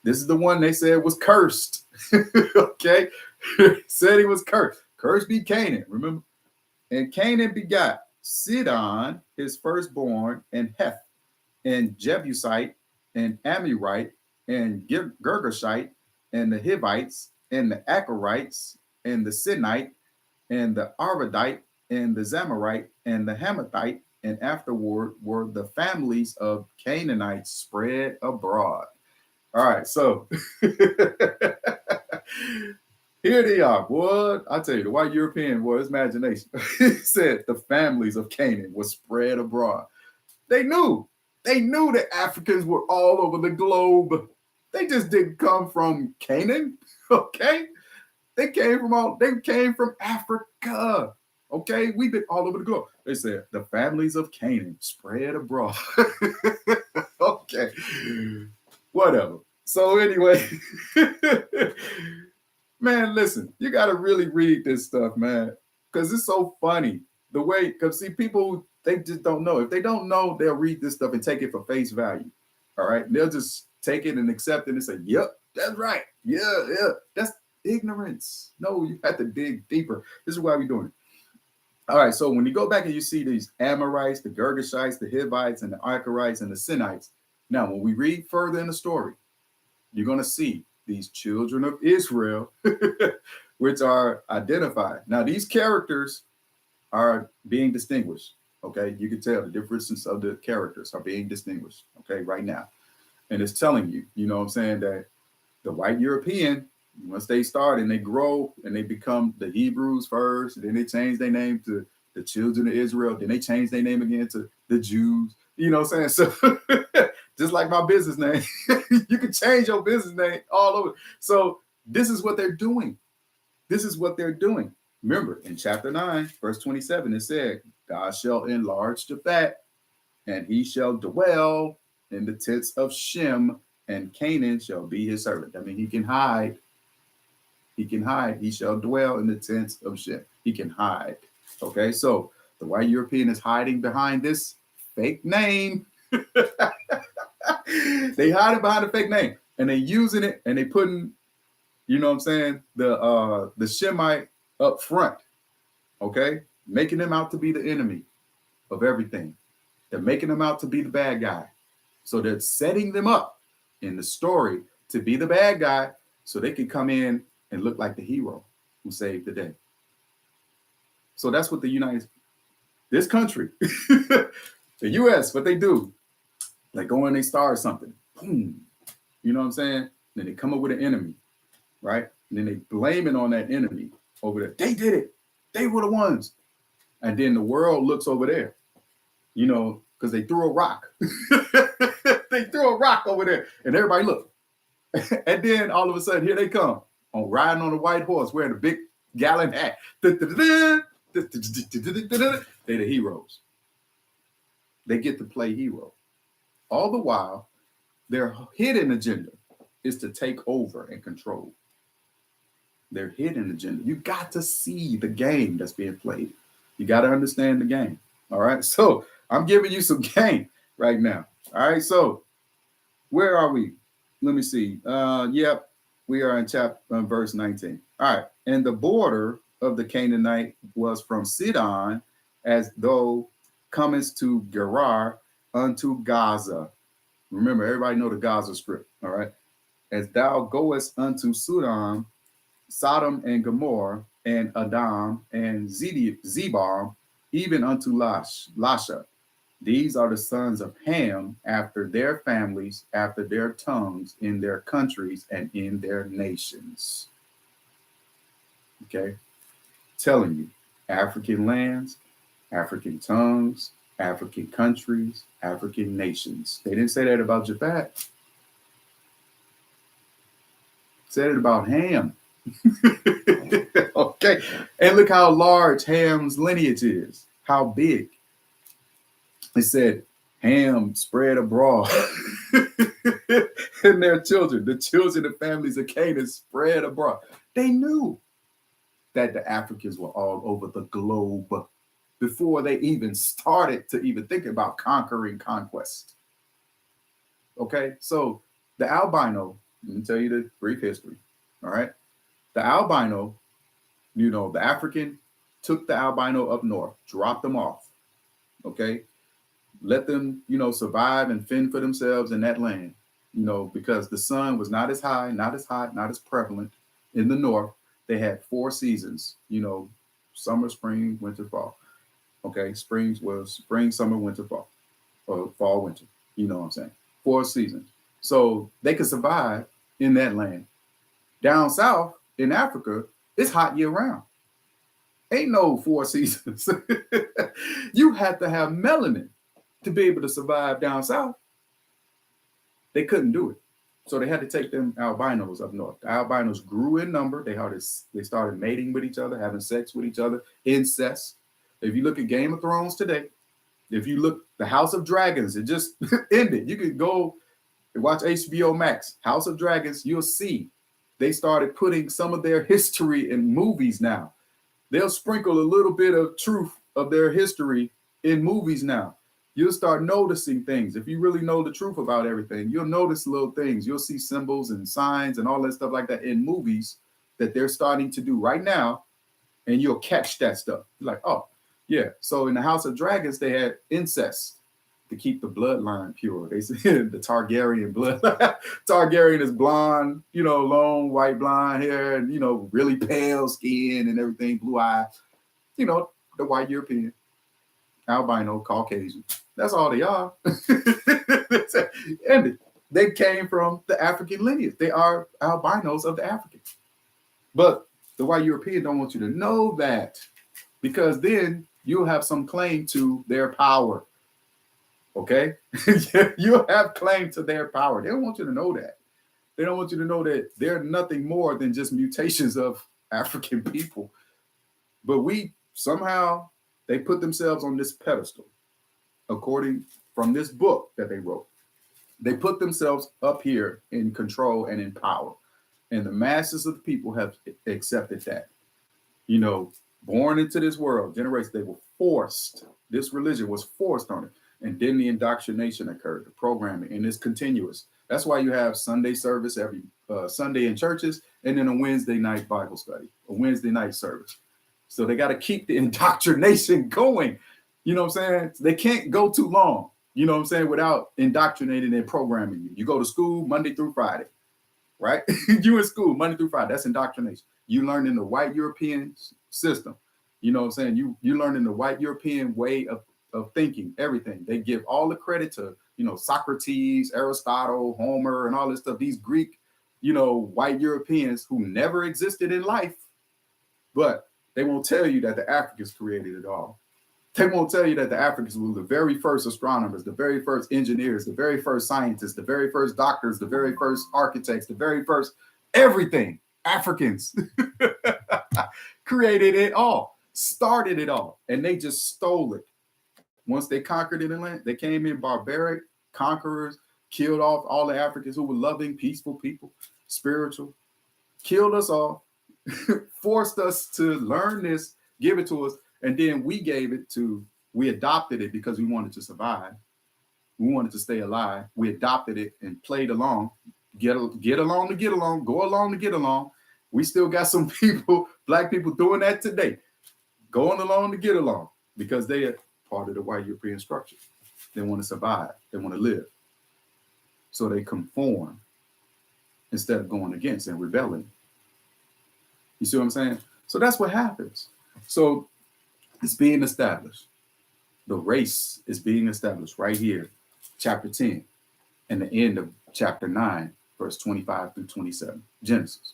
This is the one they said was cursed, okay. Said he was cursed. Cursed be Canaan, remember? And Canaan begot Sidon, his firstborn, and Heth, and Jebusite, and Amorite, and Girgashite, and the Hivites, and the Achorites, and the Sinite, and the Arvadite, and the Zamorite, and the Hamathite, and afterward were the families of Canaanites spread abroad. All right, so here they are, boy. I tell you, the white European, boy, his imagination. He said the families of Canaan were spread abroad. They knew that Africans were all over the globe. They just didn't come from Canaan, okay? They came from Africa. Okay, we've been all over the globe. They said the families of Canaan spread abroad. Okay, whatever. So anyway, man, listen, you got to really read this stuff, man, because it's so funny. The way, because see, people, they just don't know. If they don't know, they'll read this stuff and take it for face value. All right, they'll just take it and accept it and say, yep, that's right. Yeah, that's ignorance. No, you have to dig deeper. This is why we're doing it. All right, so when you go back and you see these Amorites, the Girgashites, the Hivites, and the Achorites, and the Sinites, now when we read further in the story, you're going to see these children of Israel, which are identified. Now, these characters are being distinguished, okay? You can tell the differences of the characters are being distinguished, okay, right now. And it's telling you, you know what I'm saying, that the white European, once they start and they grow and they become the Hebrews first, and then they change their name to the children of Israel, then they change their name again to the Jews, you know what I'm saying? So just like my business name, you can change your business name all over. So this is what they're doing. This is what they're doing. Remember, in chapter 9, verse 27, it said, God shall enlarge the fat, and he shall dwell in the tents of Shem, and Canaan shall be his servant. I mean, he can hide. He can hide. He shall dwell in the tents of Shem. He can hide. Okay, so the white European is hiding behind this fake name. They hide it behind a fake name, and they using it, and they putting, you know what I'm saying, the Shemite up front. Okay, making them out to be the enemy of everything. They're making them out to be the bad guy. So they're setting them up in the story to be the bad guy so they can come in and look like the hero who saved the day. So that's what this country, the U.S., what they do. They go and they start something. Boom. You know what I'm saying? Then they come up with an enemy, right? And then they blame it on that enemy over there. They did it. They were the ones. And then the world looks over there, you know, because they threw a rock. They threw a rock over there. And everybody look. And then all of a sudden, here they come, riding on a white horse, wearing a big gallon hat. They're the heroes. They get to play hero. All the while, their hidden agenda is to take over and control. Their hidden agenda. You got to see the game that's being played. You got to understand the game. All right. So I'm giving you some game right now. All right. So where are we? Let me see. Yep. We are in verse 19. All right. And the border of the Canaanite was from Sidon, as though comest to Gerar unto Gaza. Remember, everybody know the Gaza Strip. All right. As thou goest unto Sodom and Gomorrah, and Adam and Zebah, even unto Lasha. These are the sons of Ham after their families, after their tongues, in their countries and in their nations. Okay. Telling you, African lands, African tongues, African countries, African nations. They didn't say that about Japhet. Said it about Ham. Okay. And look how large Ham's lineage is. How big. It said Ham spread abroad. And their children, the children of families of Canaan spread abroad. They knew that the Africans were all over the globe before they even started to even think about conquering conquest. Okay. So the albino, let me tell you the brief history. All right. The albino, you know, the African took the albino up north, dropped them off. Okay. Let them, you know, survive and fend for themselves in that land, you know, because the sun was not as high, not as hot, not as prevalent in the north. They had 4 seasons, you know, summer, spring, winter, fall. Okay. Springs was spring, summer, winter, fall, or fall, winter. You know what I'm saying? 4 seasons. So they could survive in that land. Down south in Africa, it's hot year round. Ain't no 4 seasons. You have to have melanin to be able to survive down south. They couldn't do it. So they had to take them albinos up north. The albinos grew in number. They started mating with each other, having sex with each other, incest. If you look at Game of Thrones today, if you look the House of Dragons, it just ended. You could go and watch HBO Max, House of Dragons, you'll see they started putting some of their history in movies now. They'll sprinkle a little bit of truth of their history in movies now. You'll start noticing things. If you really know the truth about everything, you'll notice little things. You'll see symbols and signs and all that stuff like that in movies that they're starting to do right now. And you'll catch that stuff. You're like, oh, yeah. So in the House of Dragons, they had incest to keep the bloodline pure. They said the Targaryen blood. Targaryen is blonde, you know, long white blonde hair and, you know, really pale skin and everything, blue eye. You know, the white European, albino, Caucasian. That's all they are. And they came from the African lineage. They are albinos of the Africans. But the white European don't want you to know that, because then you'll have some claim to their power. Okay? You have claim to their power. They don't want you to know that. They don't want you to know that they're nothing more than just mutations of African people. But somehow they put themselves on this pedestal, according from this book that they wrote. They put themselves up here in control and in power. And the masses of the people have accepted that. You know, born into this world, generations, they were forced. This religion was forced on it. And then the indoctrination occurred, the programming, and it's continuous. That's why you have Sunday service every Sunday in churches, and then a Wednesday night Bible study, a Wednesday night service. So they got to keep the indoctrination going. You know what I'm saying? They can't go too long, you know what I'm saying, without indoctrinating and programming you. You go to school Monday through Friday, right? You in school Monday through Friday. That's indoctrination. You learn in the white European system. You know what I'm saying? You learn in the white European way of thinking, everything. They give all the credit to, Socrates, Aristotle, Homer, and all this stuff. These Greek, white Europeans who never existed in life, but they won't tell you that the Africans created it all. They won't tell you that the Africans were the very first astronomers, the very first engineers, the very first scientists, the very first doctors, the very first architects, the very first everything. Africans created it all, started it all, and they just stole it. Once they conquered it in land, they came in barbaric conquerors, killed off all the Africans who were loving, peaceful people, spiritual, killed us all, forced us to learn this, give it to us, and then we adopted it because we wanted to survive. We wanted to stay alive. We adopted it and played along, get along to get along, go along to get along. We still got some people, black people, doing that today, going along to get along because they are part of the white European structure. They want to survive. They want to live. So they conform instead of going against and rebelling. You see what I'm saying? So that's what happens. So it's being established. The race is being established right here, chapter 10, and the end of chapter 9, verse 25 through 27, Genesis.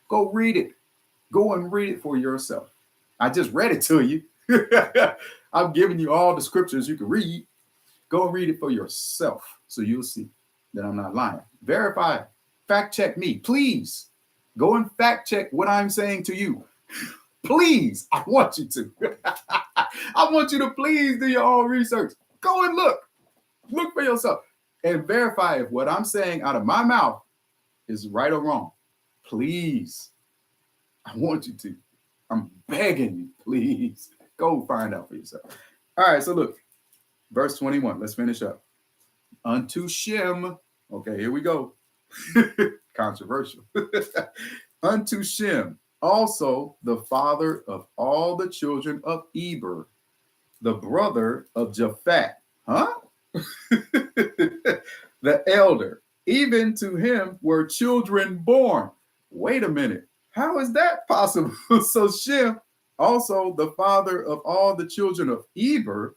Go read it. Go and read it for yourself. I just read it to you. I'm giving you all the scriptures you can read. Go and read it for yourself so you'll see that I'm not lying. Verify, fact check me, please. Go and fact check what I'm saying to you. Please, I want you to. I want you to please do your own research. Go and look. Look for yourself and verify if what I'm saying out of my mouth is right or wrong. Please. I want you to. I'm begging you, please. Go find out for yourself. All right, so look. Verse 21. Let's finish up. Unto Shem. Okay, here we go. Controversial. Unto Shem, also the father of all the children of Eber, the brother of Japhet. Huh? The elder. Even to him were children born. Wait a minute. How is that possible? So Shem, also the father of all the children of Eber,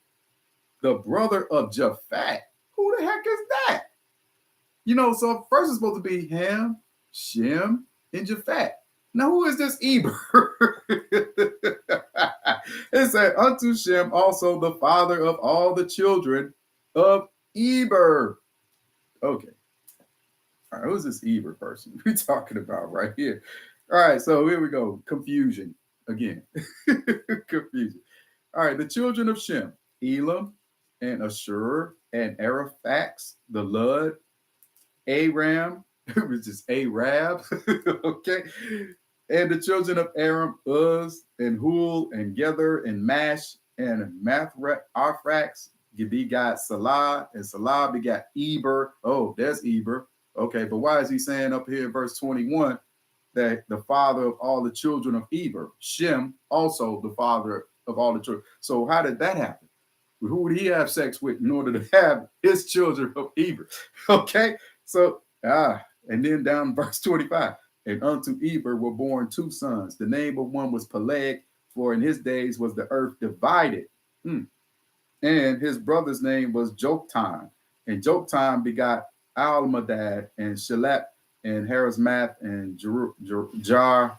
the brother of Japhet. Who the heck is that? So first it's supposed to be Ham, Shem, and Japhet. Now, who is this Eber? It said, unto Shem also the father of all the children of Eber. Okay. All right, who's this Eber person we're talking about right here? All right, so here we go. Confusion again. Confusion. All right, the children of Shem, Elam and Ashur and Araphax, the Lud, Aram, which is Arab, okay, and the children of Aram, Uz and Hul and Gether and Mash and Arphax, begot Salah, and Salah begot Eber. Oh, there's Eber. Okay, but why is he saying up here in verse 21 that the father of all the children of Eber, Shem, also the father of all the children? So how did that happen? Who would he have sex with in order to have his children of Eber? Okay, so, and then down verse 25, and unto Eber were born two sons. The name of one was Peleg, for in his days was the earth divided. And his brother's name was Joktan. And Joktan begot Almadad and Shelep and Harazmath and Jar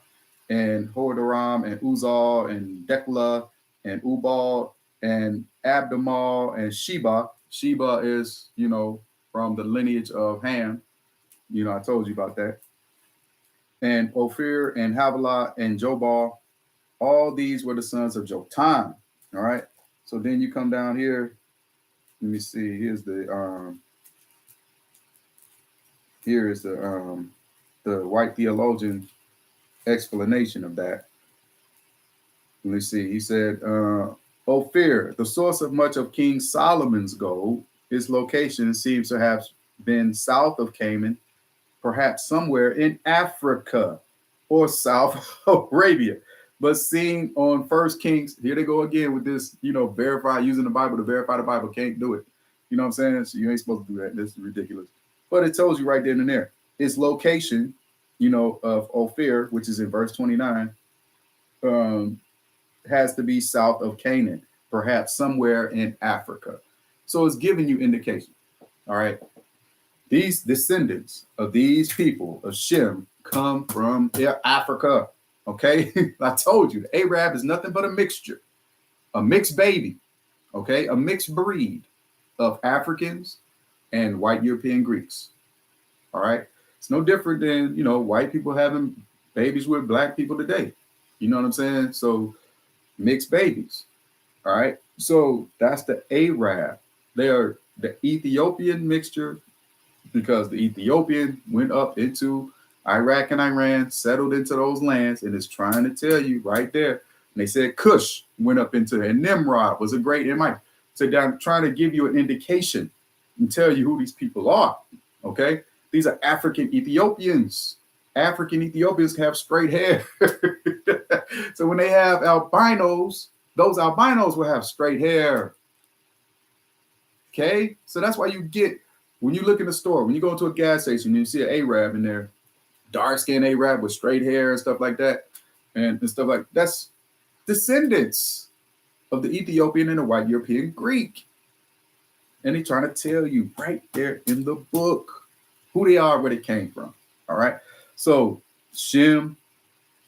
and Hodaram and Uzal and Dekla and Ubal and Abdamal and Sheba. Sheba is, from the lineage of Ham. I told you about that. And Ophir and Havilah and Jobal. All these were the sons of Joktan. All right. So then you come down here. Let me see. Here's the white theologian explanation of that. Let me see. He said, Ophir, the source of much of King Solomon's gold, its location seems to have been south of Canaan, perhaps somewhere in Africa or South Arabia. But seeing on First Kings, here they go again with this, verify using the Bible to verify the Bible. Can't do it. You know what I'm saying? So you ain't supposed to do that. This is ridiculous. But it tells you right then and there. Its location, of Ophir, which is in verse 29, has to be south of Canaan, perhaps somewhere in Africa. So it's giving you indication. All right. These descendants of these people of Shem come from Africa. Okay. I told you, the Arab is nothing but a mixture, a mixed baby. Okay. A mixed breed of Africans and white European Greeks. All right. It's no different than, white people having babies with black people today. You know what I'm saying? So mixed babies. All right. So that's the Arab. They are the Ethiopian mixture because the Ethiopian went up into Iraq and Iran, settled into those lands, and is trying to tell you right there. And they said Cush went up into it, and Nimrod was a great Emite. So they're trying to give you an indication and tell you who these people are. Okay. These are African Ethiopians. African Ethiopians have straight hair. So when they have albinos, those albinos will have straight hair. Okay. So that's why you get, when you look in the store, when you go into a gas station, you see an Arab in there, dark-skinned Arab with straight hair and stuff like that. And stuff like that's descendants of the Ethiopian and the white European Greek. And they're trying to tell you right there in the book who they are, where they came from. All right. So Shem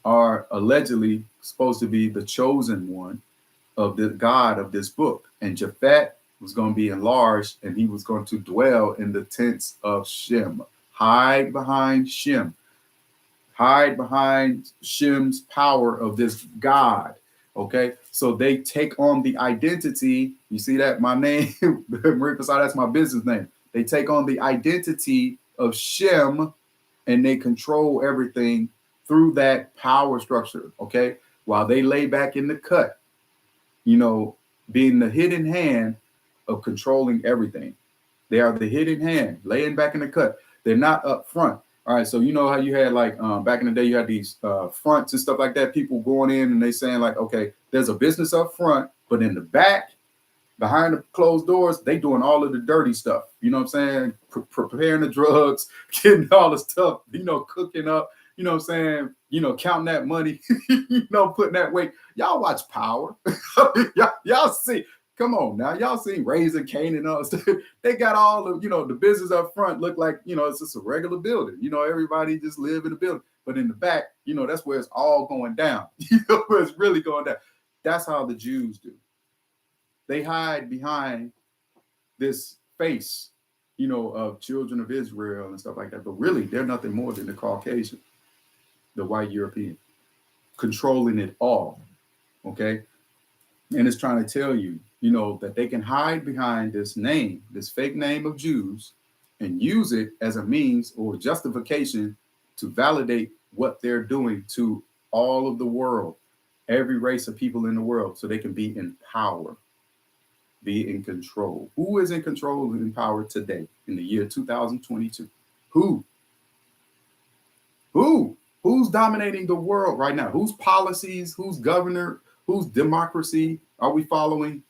are allegedly supposed to be the chosen one of the God of this book. And Japhet was going to be enlarged, and he was going to dwell in the tents of Shem. Hide behind Shem. Hide behind Shem's power of this God. Okay, so they take on the identity. You see that? My name, Marie Fasad, that's my business name. They take on the identity of Shem, and they control everything through that power structure. Okay, while they lay back in the cut, being the hidden hand of controlling everything. They are the hidden hand, laying back in the cut. They're not up front. All right, so you know how you had like back in the day, you had these fronts and stuff like that. People going in and they saying like, okay, there's a business up front, but in the back, behind the closed doors, they doing all of the dirty stuff. You know what I'm saying? Preparing the drugs, getting all the stuff, cooking up. You know what I'm saying? Counting that money, putting that weight. Y'all watch Power. y'all see. Come on now, y'all seen Raising Cain and all stuff. They got all of, the business up front look like, it's just a regular building. Everybody just live in the building. But in the back, that's where it's all going down. Where it's really going down. That's how the Jews do. They hide behind this face, of children of Israel and stuff like that. But really, they're nothing more than the Caucasian, the white European, controlling it all. Okay. And it's trying to tell you, that they can hide behind this name, this fake name of Jews, and use it as a means or justification to validate what they're doing to all of the world, every race of people in the world, so they can be in power, be in control. Who is in control and in power today in the year 2022? Who? Who's dominating the world right now? Whose policies, whose governor, whose democracy are we following?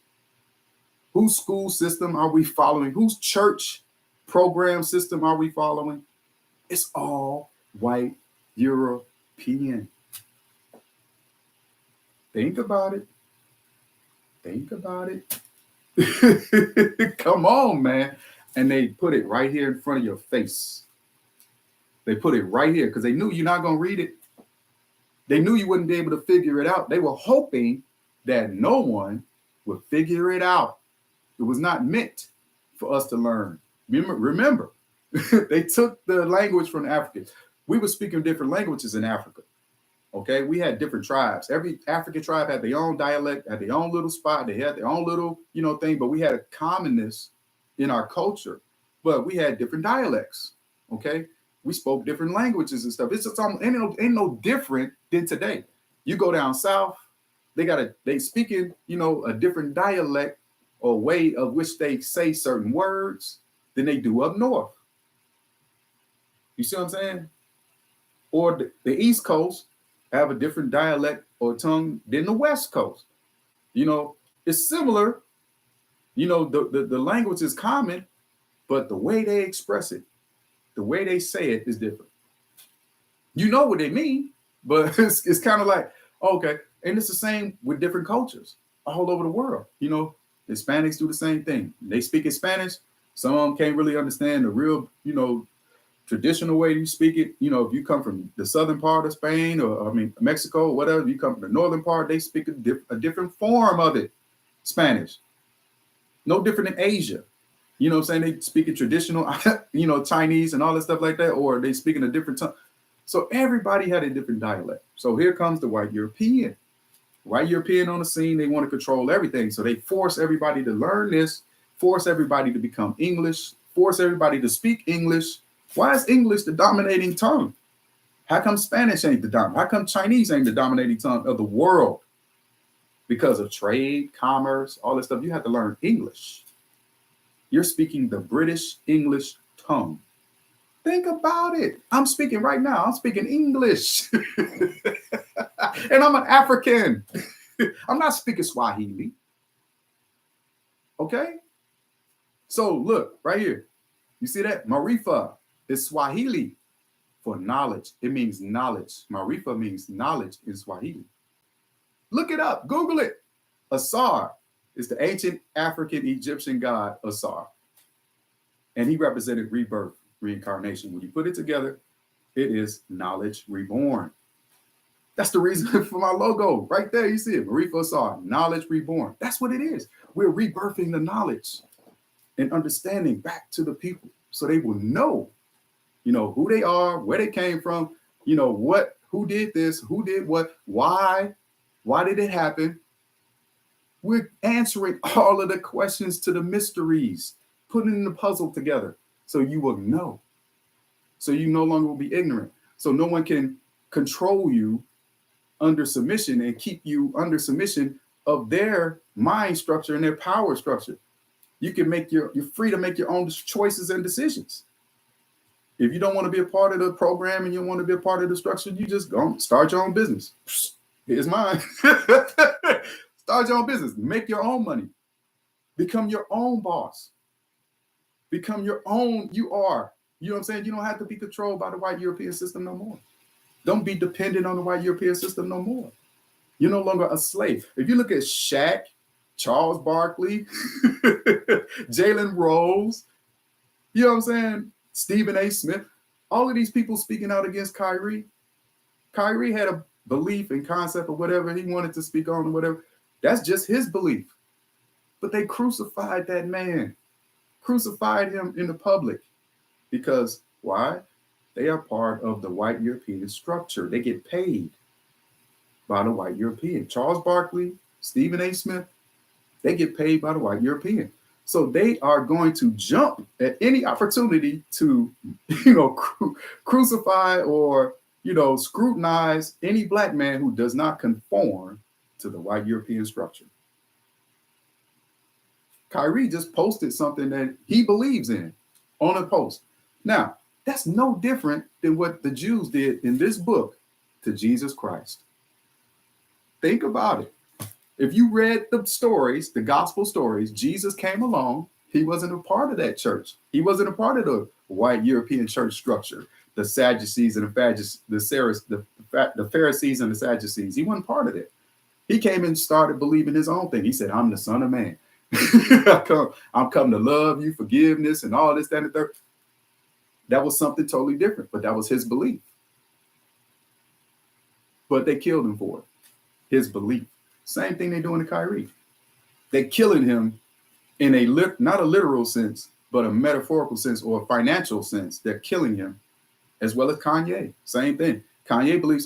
Whose school system are we following? Whose church program system are we following? It's all white European. Think about it. Think about it. Come on, man. And they put it right here in front of your face. They put it right here because they knew you're not going to read it. They knew you wouldn't be able to figure it out. They were hoping that no one would figure it out. It was not meant for us to learn. Remember, they took the language from the Africans. We were speaking different languages in Africa. Okay, we had different tribes. Every African tribe had their own dialect, had their own little spot. They had their own little, thing. But we had a commonness in our culture. But we had different dialects. Okay, we spoke different languages and stuff. It's just ain't no different than today. You go down south, they speaking, a different dialect or way of which they say certain words than they do up north. You see what I'm saying? Or the East Coast have a different dialect or tongue than the West Coast. You know, it's similar. You know, the language is common, but the way they express it, the way they say it is different. You know what they mean, but it's kind of like, okay. And it's the same with different cultures all over the world. You know, Hispanics do the same thing. They speak in Spanish. Some of them can't really understand the real, you know, traditional way you speak it. You know, if you come from the southern part of Spain or, I mean, Mexico or whatever, you come from the northern part, they speak a different form of it, Spanish. No different than Asia. You know what I'm saying? They speak in traditional, you know, Chinese and all that stuff like that, or they speak in a different tongue. So everybody had a different dialect. So here comes the white European. White European on the scene, they want to control everything. So they force everybody to learn this, force everybody to become English, force everybody to speak English. Why is English the dominating tongue? How come Spanish ain't the dominant? How come Chinese ain't the dominating tongue of the world? Because of trade, commerce, all this stuff. You have to learn English. You're speaking the British English tongue. Think about it. I'm speaking right now. I'm speaking English. And I'm an African. I'm not speaking Swahili. Okay? So look, right here. You see that? Marifa is Swahili for knowledge. It means knowledge. Marifa means knowledge in Swahili. Look it up. Google it. Asar is the ancient African Egyptian god Asar. And he represented rebirth, reincarnation. When you put it together, it is knowledge reborn. That's the reason for my logo right there. You see it, Marifa Asar, knowledge reborn. That's what it is. We're rebirthing the knowledge and understanding back to the people so they will know, you know, who they are, where they came from, you know, what, who did this, who did what, why did it happen? We're answering all of the questions to the mysteries, putting the puzzle together so you will know. So you no longer will be ignorant. So no one can control you under submission and keep you under submission of their mind structure and their power structure. You can make you're free to make your own choices and decisions. If you don't want to be a part of the program and you want to be a part of the structure, you just go start your own business. Here's mine. Start your own business. Make your own money. Become your own boss. Become your own. You are. You know what I'm saying? You don't have to be controlled by the white European system no more. Don't be dependent on the white European system no more. You're no longer a slave. If you look at Shaq, Charles Barkley, Jalen Rose, you know what I'm saying? Stephen A. Smith, all of these people speaking out against Kyrie. Kyrie had a belief and concept or whatever he wanted to speak on or whatever. That's just his belief. But they crucified that man, crucified him in the public. Because why? They are part of the white European structure. They get paid by the white European. Charles Barkley, Stephen A. Smith, they get paid by the white European. So they are going to jump at any opportunity to, you know, crucify or, you know, scrutinize any black man who does not conform to the white European structure. Kyrie just posted something that he believes in on a post. Now, that's no different than what the Jews did in this book to Jesus Christ. Think about it. If you read the stories, the gospel stories, Jesus came along. He wasn't a part of that church. He wasn't a part of the white European church structure, the Sadducees and the Pharisees and the Sadducees. He wasn't part of it. He came and started believing his own thing. He said, I'm the Son of Man. I'm come to love you, forgiveness, and all this, that, and the third. That was something totally different, but that was his belief. But they killed him for it. His belief. Same thing they're doing to Kyrie. They're killing him in a not a literal sense, but a metaphorical sense or a financial sense. They're killing him, as well as Kanye. Same thing. Kanye believes,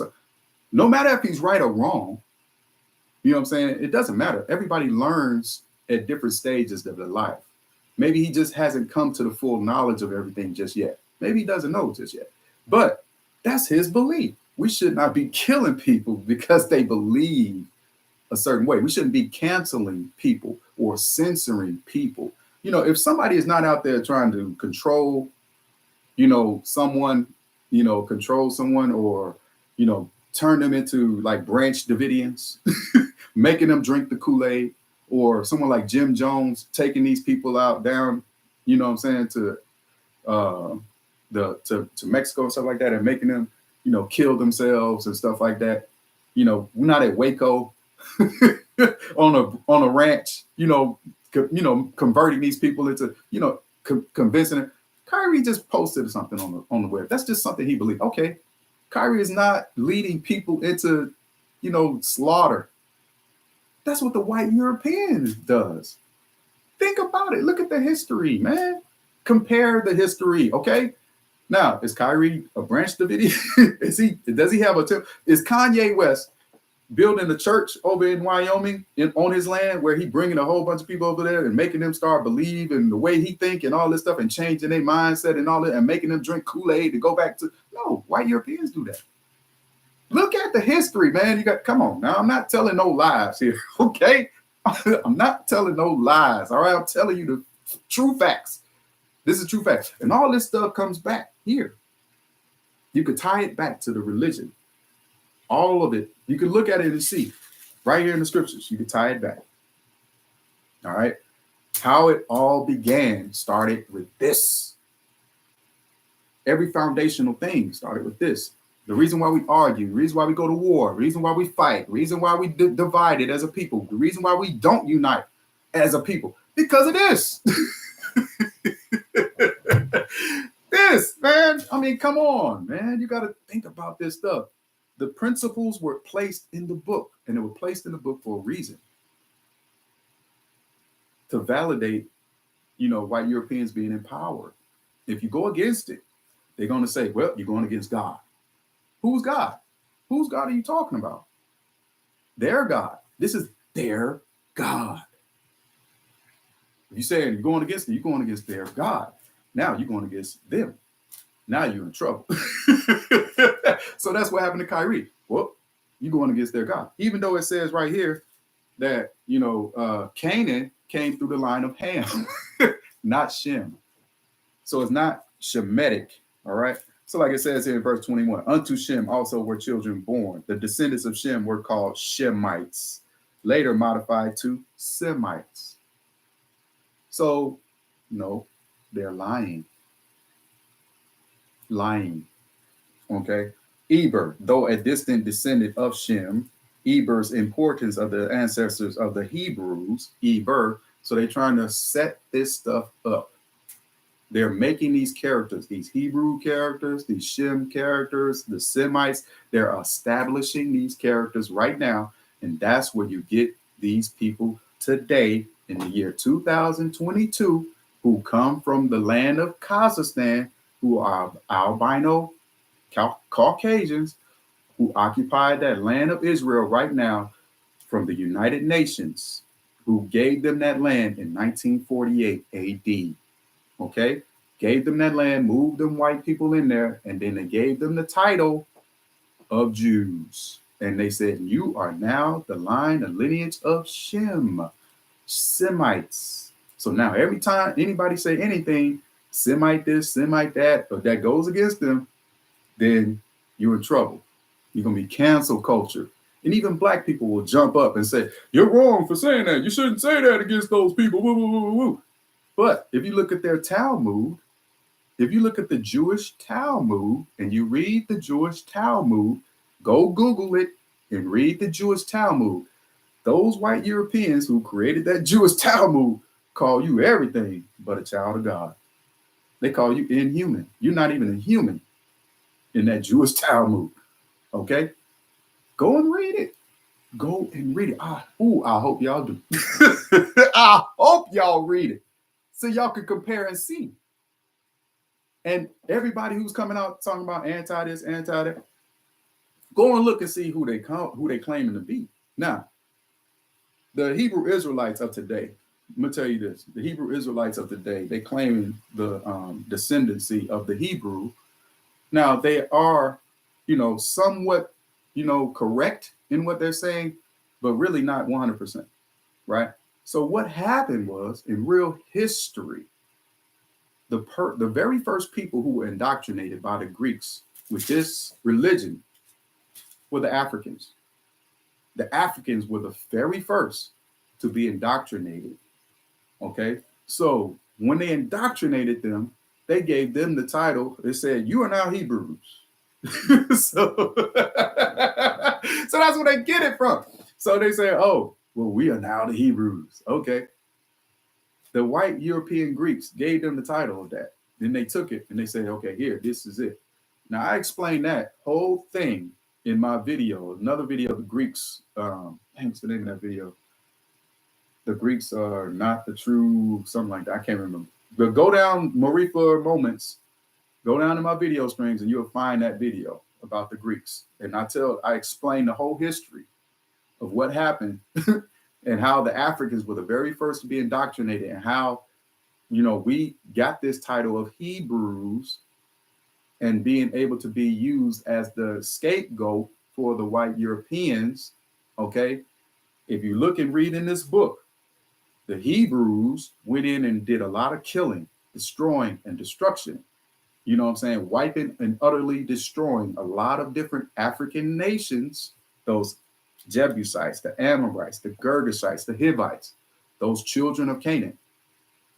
no matter if he's right or wrong, you know what I'm saying? It doesn't matter. Everybody learns at different stages of their life. Maybe he just hasn't come to the full knowledge of everything just yet. Maybe he doesn't know just yet. But that's his belief. We should not be killing people because they believe a certain way. We shouldn't be canceling people or censoring people. You know, if somebody is not out there trying to control, you know, someone, you know, control someone or, you know, turn them into like Branch Davidians, making them drink the Kool-Aid, or someone like Jim Jones taking these people out down, you know what I'm saying, to to Mexico and stuff like that, and making them, you know, kill themselves and stuff like that. You know, we're not at Waco on a ranch, you know, converting these people into, you know, convincing them. Kyrie just posted something on the web. That's just something he believed. Okay, Kyrie is not leading people into, you know, slaughter. That's what the white European does. Think about it. Look at the history, man. Compare the history, okay? Now, is Kyrie a Branch Davidian? Does he have a tip? Is Kanye West building a church over in Wyoming on his land, where he bringing a whole bunch of people over there and making them start believe in the way he think and all this stuff, and changing their mindset and all that, and making them drink Kool-Aid to go back to? No, white Europeans do that. Look at the history, man. Come on now. I'm not telling no lies here, okay? I'm not telling no lies, all right? I'm telling you the true facts. This is true facts. And all this stuff comes back here. You could tie it back to the religion. All of it. You can look at it and see right here in the scriptures. You can tie it back. All right. How it all began started with this. Every foundational thing started with this. The reason why we argue, the reason why we go to war, the reason why we fight, the reason why we divided as a people, the reason why we don't unite as a people, because of this. This, man. I mean, come on, man. You got to think about this stuff. The principles were placed in the book, and they were placed in the book for a reason. To validate, you know, white Europeans being in power. If you go against it, they're going to say, well, you're going against God. Who's God? Whose God are you talking about? Their God. This is their God. If you saying you're going against them, you're going against their God. Now you're going against them. Now you're in trouble. So that's what happened to Kyrie. Well, you're going against their God. Even though it says right here that, you know, Canaan came through the line of Ham, not Shem. So it's not Shemitic, all right? So like it says here in verse 21, unto Shem also were children born. The descendants of Shem were called Shemites, later modified to Semites. So, no, they're lying. Lying, okay? Eber, though a distant descendant of Shem, Eber's importance of the ancestors of the Hebrews, Eber, so they're trying to set this stuff up. They're making these characters, these Hebrew characters, these Shem characters, the Semites. They're establishing these characters right now. And that's where you get these people today in the year 2022 who come from the land of Kazakhstan, who are albino Caucasians, who occupied that land of Israel right now from the United Nations, who gave them that land in 1948 AD. Okay, gave them that land, moved them white people in there, and then they gave them the title of Jews. And they said, you are now the line and lineage of Shem, Semites. So now every time anybody say anything, Semite this, Semite that, but that goes against them, then you're in trouble. You're going to be cancel culture. And even black people will jump up and say, you're wrong for saying that. You shouldn't say that against those people. Woo, woo, woo, woo. But if you look at their Talmud, if you look at the Jewish Talmud and you read the Jewish Talmud, go Google it and read the Jewish Talmud. Those white Europeans who created that Jewish Talmud call you everything but a child of God. They call you inhuman. You're not even a human in that Jewish Talmud. Okay? Go and read it. Go and read it. I hope y'all do. I hope y'all read it so y'all can compare and see. And everybody who's coming out talking about anti this, anti that, go and look and see who they claiming to be. Now, the Hebrew Israelites of today, I'm gonna tell you this: the Hebrew Israelites of today, they claiming the descendancy of the Hebrew. Now they are, somewhat, correct in what they're saying, but really not 100%, right? So what happened was, in real history, the very first people who were indoctrinated by the Greeks with this religion were the Africans. The Africans were the very first to be indoctrinated. Okay. So when they indoctrinated them, they gave them the title. They said, "You are now Hebrews." so, so that's where they get it from. So they say, "Oh, well, we are now the Hebrews." Okay. The white European Greeks gave them the title of that. Then they took it and they said, "Okay, here, this is it." Now I explained that whole thing in my video, another video of the Greeks. What's the name of that video? The Greeks are not the true, something like that. I can't remember. But go down Marifa Moments, go down to my video strings, and you'll find that video about the Greeks. And I explain the whole history of what happened and how the Africans were the very first to be indoctrinated, and how, we got this title of Hebrews and being able to be used as the scapegoat for the white Europeans. Okay. If you look and read in this book, the Hebrews went in and did a lot of killing, destroying, and destruction. You know what I'm saying? Wiping and utterly destroying a lot of different African nations, those Jebusites, the Amorites, the Girgashites, the Hivites, those children of Canaan.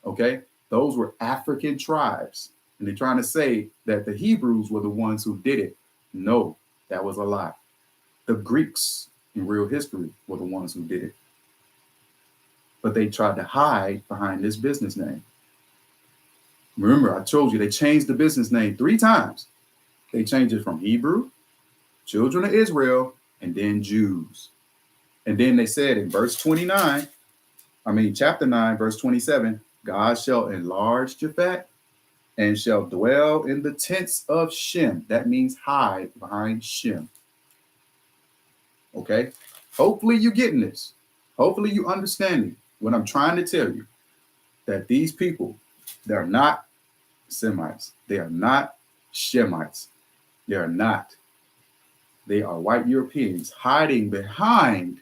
Okay? Those were African tribes. And they're trying to say that the Hebrews were the ones who did it. No, that was a lie. The Greeks in real history were the ones who did it. But they tried to hide behind this business name. Remember, I told you they changed the business name 3 times. They changed it from Hebrew, children of Israel, and then Jews. And then they said in chapter 9, verse 27, God shall enlarge Japhet and shall dwell in the tents of Shem. That means hide behind Shem. Okay? Hopefully you're getting this. Hopefully you understanding what I'm trying to tell you, that these people, they're not Semites. They are not Shemites. They are not. They are white Europeans hiding behind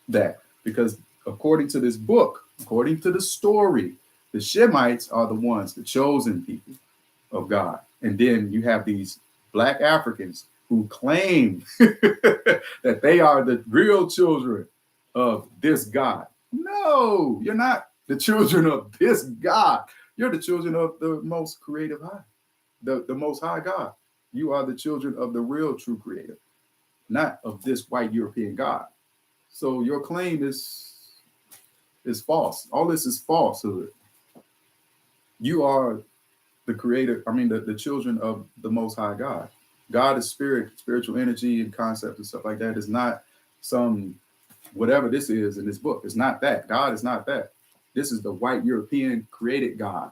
that, because according to this book, according to the story, the Shemites are the ones, the chosen people of God. And then you have these Black Africans who claim that they are the real children of this God. No, you're not the children of this God. You're the children of the most creative high, the most high God. You are the children of the real true creator, not of this white European God. So your claim is false. All this is falsehood. You are the creator, the children of the most high God. God is spirit, spiritual energy and concept and stuff like that. Is not some whatever this is in this book. It's not that. God is not that. This is the white European created God.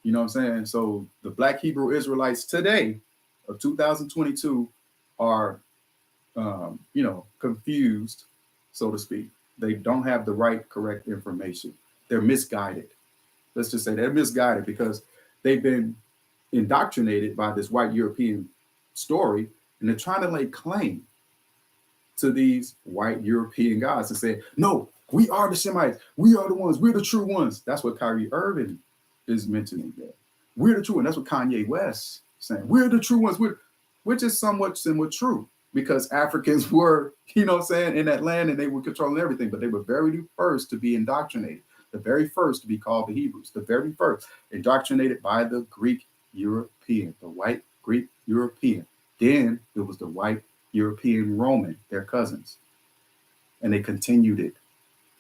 You know what I'm saying? So the Black Hebrew Israelites today of 2022 are, confused, so to speak. They don't have the right, correct information. They're misguided. Let's just say they're misguided because they've been indoctrinated by this white European story, and they're trying to lay claim to these white European gods and say, no, we are the Shemites. We are the ones. We're the true ones. That's what Kyrie Irving is mentioning there. We're the true ones. That's what Kanye West is saying. We're the true ones. Which is somewhat true, because Africans were, in that land, and they were controlling everything, but they were very first to be indoctrinated, the very first to be called the Hebrews, the very first indoctrinated by the Greek European, the white Greek European. Then it was the white European Roman, their cousins. And they continued it.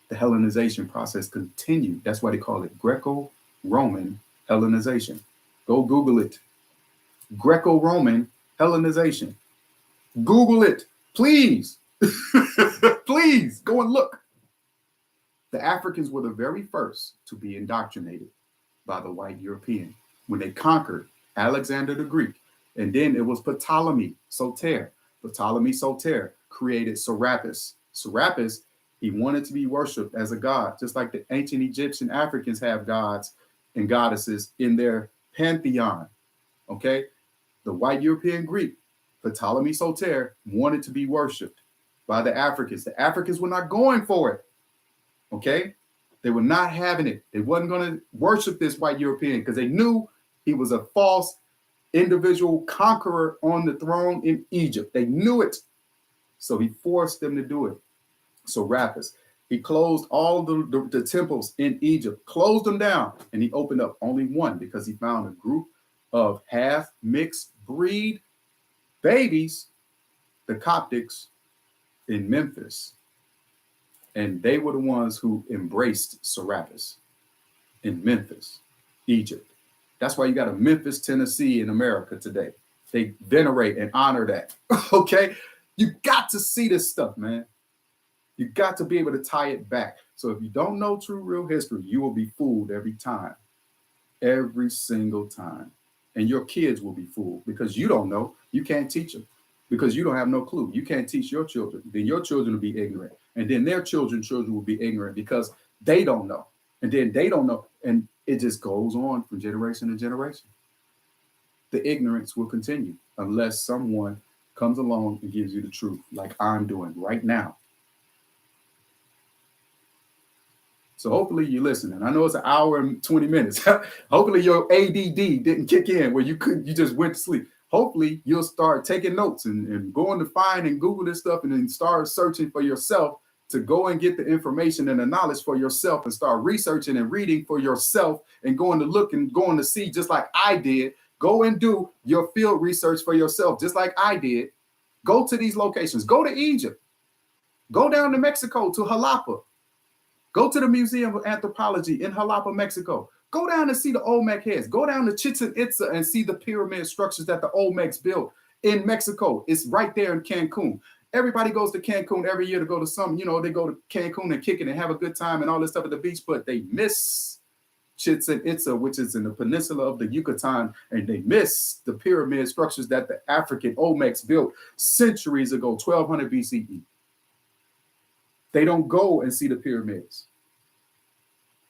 The Hellenization process continued. That's why they call it Greco-Roman Hellenization. Go Google it. Greco-Roman Hellenization. Google it, please. Please go and look. The Africans were the very first to be indoctrinated by the white European when they conquered Alexander the Greek. And then it was Ptolemy Soter. Ptolemy Soter created Serapis. Serapis, he wanted to be worshipped as a god, just like the ancient Egyptian Africans have gods and goddesses in their pantheon. Okay? The white European Greek, Ptolemy Soter, wanted to be worshipped by the Africans. The Africans were not going for it. Okay? They were not having it. They wasn't going to worship this white European because they knew he was a false individual conqueror on the throne in Egypt. They knew it. So he forced them to do it. So Serapis. He closed all the temples in Egypt, closed them down, and he opened up only one because he found a group of half mixed breed babies, the Coptics, in Memphis. And they were the ones who embraced Serapis in Memphis, Egypt. That's why you got a Memphis, Tennessee in America today. They venerate and honor that. Okay? You got to see this stuff, man. You got to be able to tie it back. So if you don't know true, real history, you will be fooled every time, every single time. And your kids will be fooled because you don't know. You can't teach them because you don't have no clue. You can't teach your children. Then your children will be ignorant. And then their children will be ignorant because they don't know. And then they don't know. And it just goes on from generation to generation. The ignorance will continue unless someone comes along and gives you the truth like I'm doing right now. So hopefully you're listening. I know it's an hour and 20 minutes. Hopefully your ADD didn't kick in where you just went to sleep. Hopefully you'll start taking notes and going to find and Google this stuff and then start searching for yourself to go and get the information and the knowledge for yourself and start researching and reading for yourself and going to look and going to see just like I did. Go and do your field research for yourself just like I did. Go to these locations. Go to Egypt. Go down to Mexico to Jalapa. Go to the Museum of Anthropology in Jalapa, Mexico. Go down and see the Olmec heads. Go down to Chichen Itza and see the pyramid structures that the Olmecs built in Mexico. It's right there in Cancun. Everybody goes to Cancun every year to go to some, they go to Cancun and kick it and have a good time and all this stuff at the beach, but they miss Chichen Itza, which is in the peninsula of the Yucatan, and they miss the pyramid structures that the African Olmecs built centuries ago, 1200 BCE. They don't go and see the pyramids,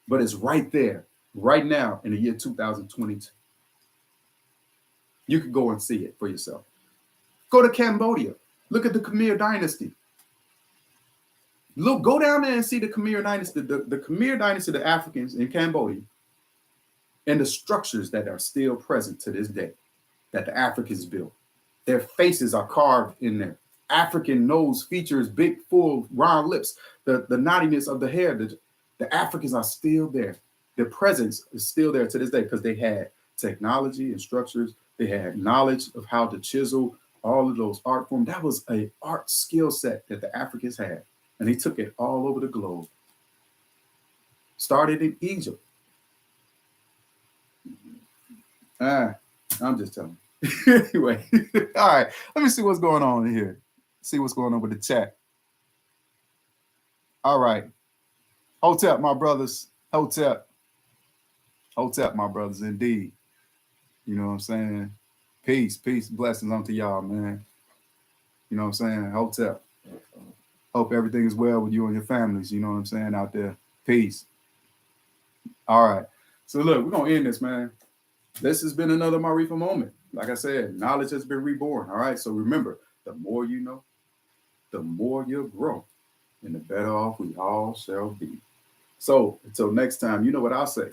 but it's right there, right now in the year 2022. You can go and see it for yourself. Go to Cambodia. Look at the Khmer dynasty. Look, go down there and see the Khmer dynasty, the Khmer dynasty, the Africans in Cambodia, and the structures that are still present to this day that the Africans built. Their faces are carved in there. African nose features, big, full, round lips, the knottiness of the hair. The Africans are still there. Their presence is still there to this day because they had technology and structures. They had knowledge of how to chisel all of those art forms. That was an art skill set that the Africans had, and they took it all over the globe. Started in Egypt. I'm just telling you. Anyway, all right, let me see what's going on here. See what's going on with the chat. All right. Hotep, my brothers. Hotep, my brothers, indeed. You know what I'm saying? Peace, blessings unto y'all, man. You know what I'm saying? Hotep. Hope everything is well with you and your families, you know what I'm saying, out there. Peace. All right. So look, we're going to end this, man. This has been another Marifa moment. Like I said, knowledge has been reborn. All right. So remember, the more you know, the more you'll grow, and the better off we all shall be. So until next time, you know what I'll say.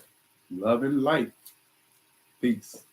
Love and light. Peace.